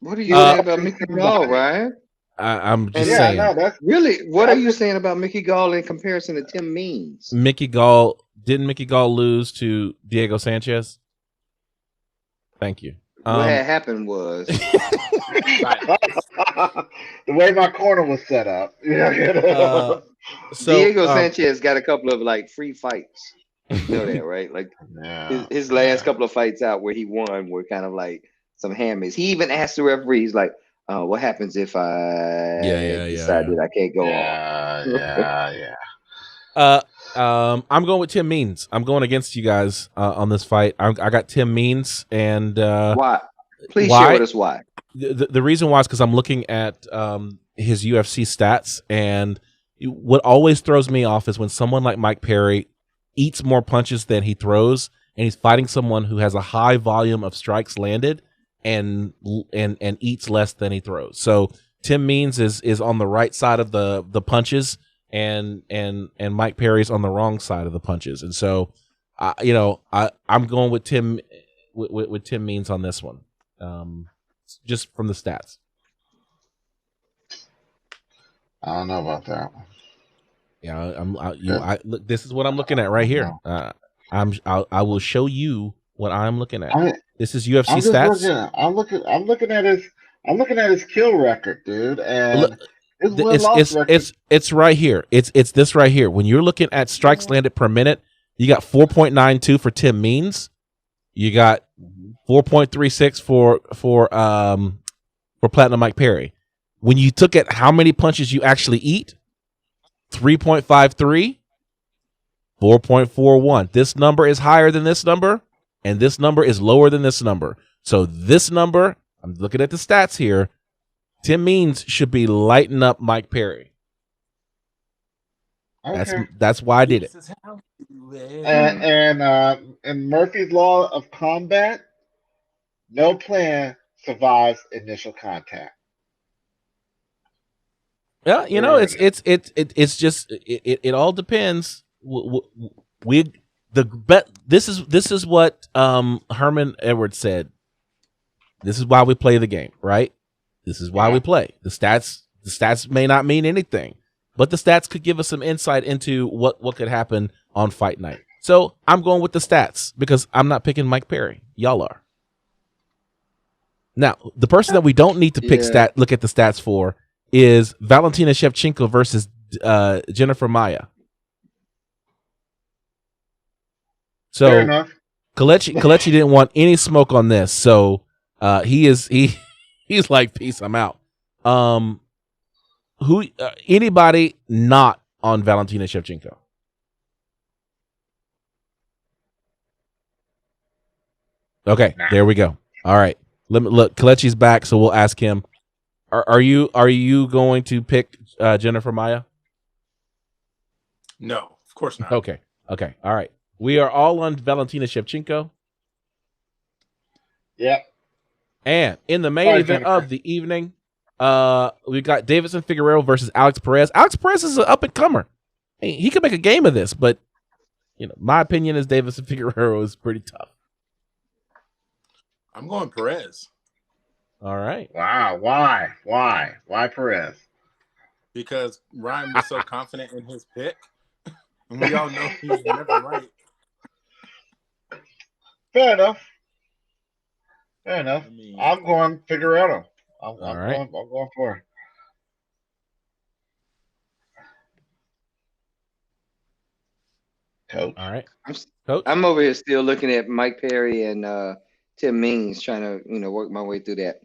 what are you saying about Mickey Gall, Ryan? I'm just saying. No, what are you saying about Mickey Gall in comparison to Tim Means? Didn't Mickey Gall lose to Diego Sanchez? Thank you. What had happened was The way my corner was set up. So Diego Sanchez got a couple of like free fights. You know that, right? Like his last couple of fights out where he won were kind of like some hammies. He even asked the referee, he's like, what happens if I decide that I can't go on? I'm going with Tim Means. I'm going against you guys on this fight. I got Tim Means, and why? Please share with us why. The reason why is because I'm looking at his UFC stats, and what always throws me off is when someone like Mike Perry eats more punches than he throws, and he's fighting someone who has a high volume of strikes landed and eats less than he throws. So Tim Means is on the right side of the punches, and Mike Perry's on the wrong side of the punches, and so I'm going with Tim with Tim Means on this one, just from the stats. I don't know about that one. Yeah, look. This is what I'm looking at right here. I will show you what I'm looking at. This is UFC stats. I'm looking at his kill record, dude, and his win-loss record. It's right here. It's this right here. When you're looking at strikes landed per minute, you got 4.92 for Tim Means. You got 4.36 for Platinum Mike Perry. When you took at how many punches you actually eat, 3.53, 4.41. This number is higher than this number, and this number is lower than this number. So this number, I'm looking at the stats here, Tim Means should be lighting up Mike Perry. Okay. That's why I did it. And Murphy's Law of Combat, no plan survives initial contact. Yeah, it's just it all depends. This is what Herman Edwards said. This is why we play the game, right? This is why we play. The stats may not mean anything, but the stats could give us some insight into what could happen on fight night. So I'm going with the stats because I'm not picking Mike Perry. Y'all are. Now, the person that we don't need to look at the stats for is Valentina Shevchenko versus Jennifer Maia. So Kalechi didn't want any smoke on this, so he's like, peace, I'm out. Anybody not on Valentina Shevchenko? Okay, there we go. All right, look, Kalechi's back, so we'll ask him. Are you going to pick Jennifer Maia? No, of course not. Okay, all right. We are all on Valentina Shevchenko. Yep. And in the main event of the evening, we got Deiveson Figueiredo versus Alex Perez. Alex Perez is an up and comer. He could make a game of this, but my opinion is Deiveson Figueiredo is pretty tough. I'm going Perez. All right. Wow. Why Perez? Because Ryan was so confident in his pick, and we all know he's never right. Fair enough. I'm going Figueiredo. I'm going for it. Coach. All right. Coach. I'm over here still looking at Mike Perry and Tim Means, trying to work my way through that.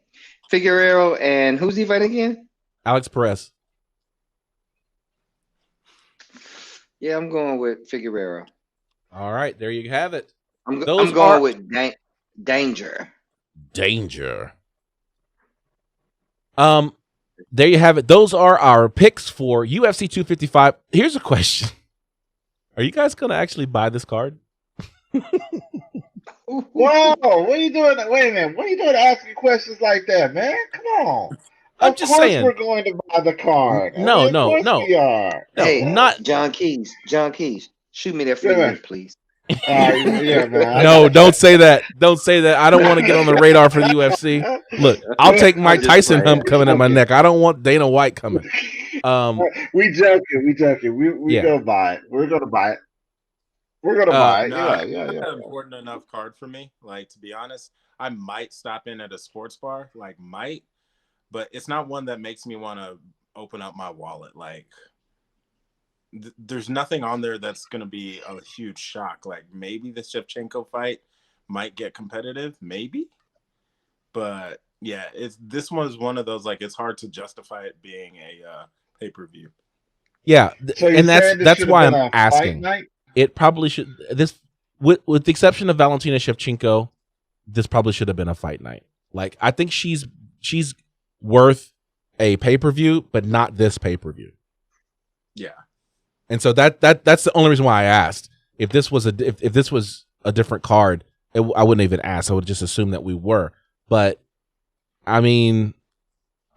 Figueiredo and who's he fighting again? Alex Perez. Yeah, I'm going with Figueiredo. All right, there you have it. I'm going with Danger. There you have it. Those are our picks for UFC 255. Here's a question. Are you guys going to actually buy this card? Whoa, what are you doing? Wait a minute. What are you doing asking questions like that, man? Come on. I'm just saying. We're going to buy the card. No. We are. Hey, not John Keys. Shoot me that free link, please. Yeah, man. No, don't say that. Don't say that. I don't want to get on the radar for the UFC. Look, I'll take Mike Tyson hump coming at my neck. I don't want Dana White coming. We joking. We go buy it. We're gonna buy it. We're gonna buy it. That's Yeah. an important enough card for me. Like, to be honest, I might stop in at a sports bar, like might, but it's not one that makes me want to open up my wallet. Like there's nothing on there that's going to be a huge shock. Like maybe the Shevchenko fight might get competitive, maybe, but yeah, this one's one of those, like, it's hard to justify it being a pay-per-view. Yeah, So and that's why I'm asking. Night? It probably should. This, with the exception of Valentina Shevchenko, this probably should have been a fight night. Like, I think she's worth a pay-per-view, but not this pay-per-view. Yeah, and so that's the only reason why I asked. If this was if this was a different card, I wouldn't even ask. I would just assume that we were. But I mean,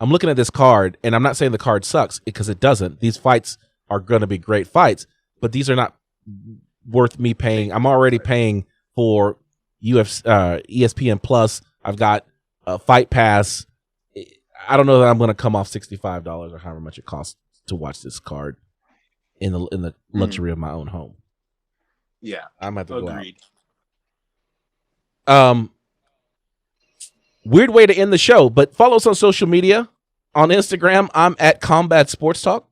I'm looking at this card, and I'm not saying the card sucks, because it doesn't. These fights are going to be great fights, but these are not worth me paying. I'm already paying for ESPN Plus. I've got a Fight Pass. I don't know that I'm going to come off $65 or however much it costs to watch this card in the luxury of my own home. Yeah, I'm going to have to agreed. Go out. Weird way to end the show, but follow us on social media. On Instagram, I'm at Combat Sports Talk.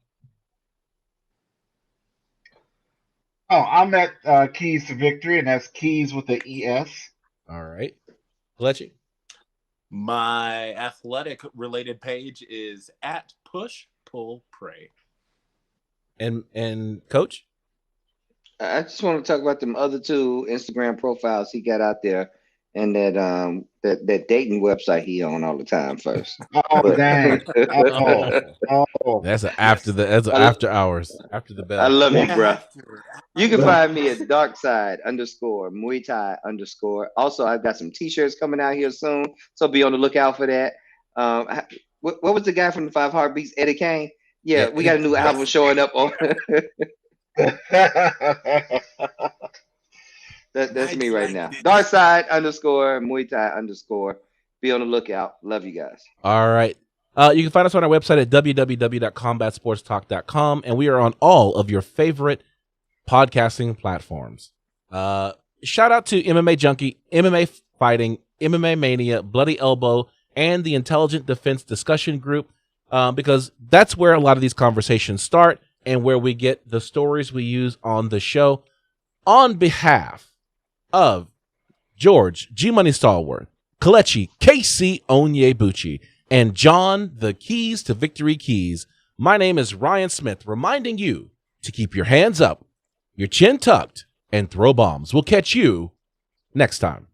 Oh, I'm at Keys to Victory, and that's Keys with the ES. All right. Kelechi? My athletic-related page is at Push Pull Pray. And Coach? I just want to talk about them other two Instagram profiles he got out there, and that dating website he on all the time first. Oh, dang. Oh. That's after hours, after the bell. I love you, bro. You can find me at Darkside _ Muay Thai _ Also, I've got some t-shirts coming out here soon, so be on the lookout for that. What was the guy from the Five Heartbeats, Eddie Kane? Yeah, we got a new album showing up on. That's me right now. Darkside _ Muay Thai _ Be on the lookout. Love you guys. All right. You can find us on our website at www.combatsportstalk.com, and we are on all of your favorite podcasting platforms. Shout out to MMA Junkie, MMA Fighting, MMA Mania, Bloody Elbow, and the Intelligent Defense Discussion Group, because that's where a lot of these conversations start and where we get the stories we use on the show. On behalf of George G Money Stallworth, Kelechi KC Onyebuchi, and John the Keys to Victory Keys, my name is Ryan Smith, reminding you to keep your hands up, your chin tucked, and throw bombs. We'll catch you next time.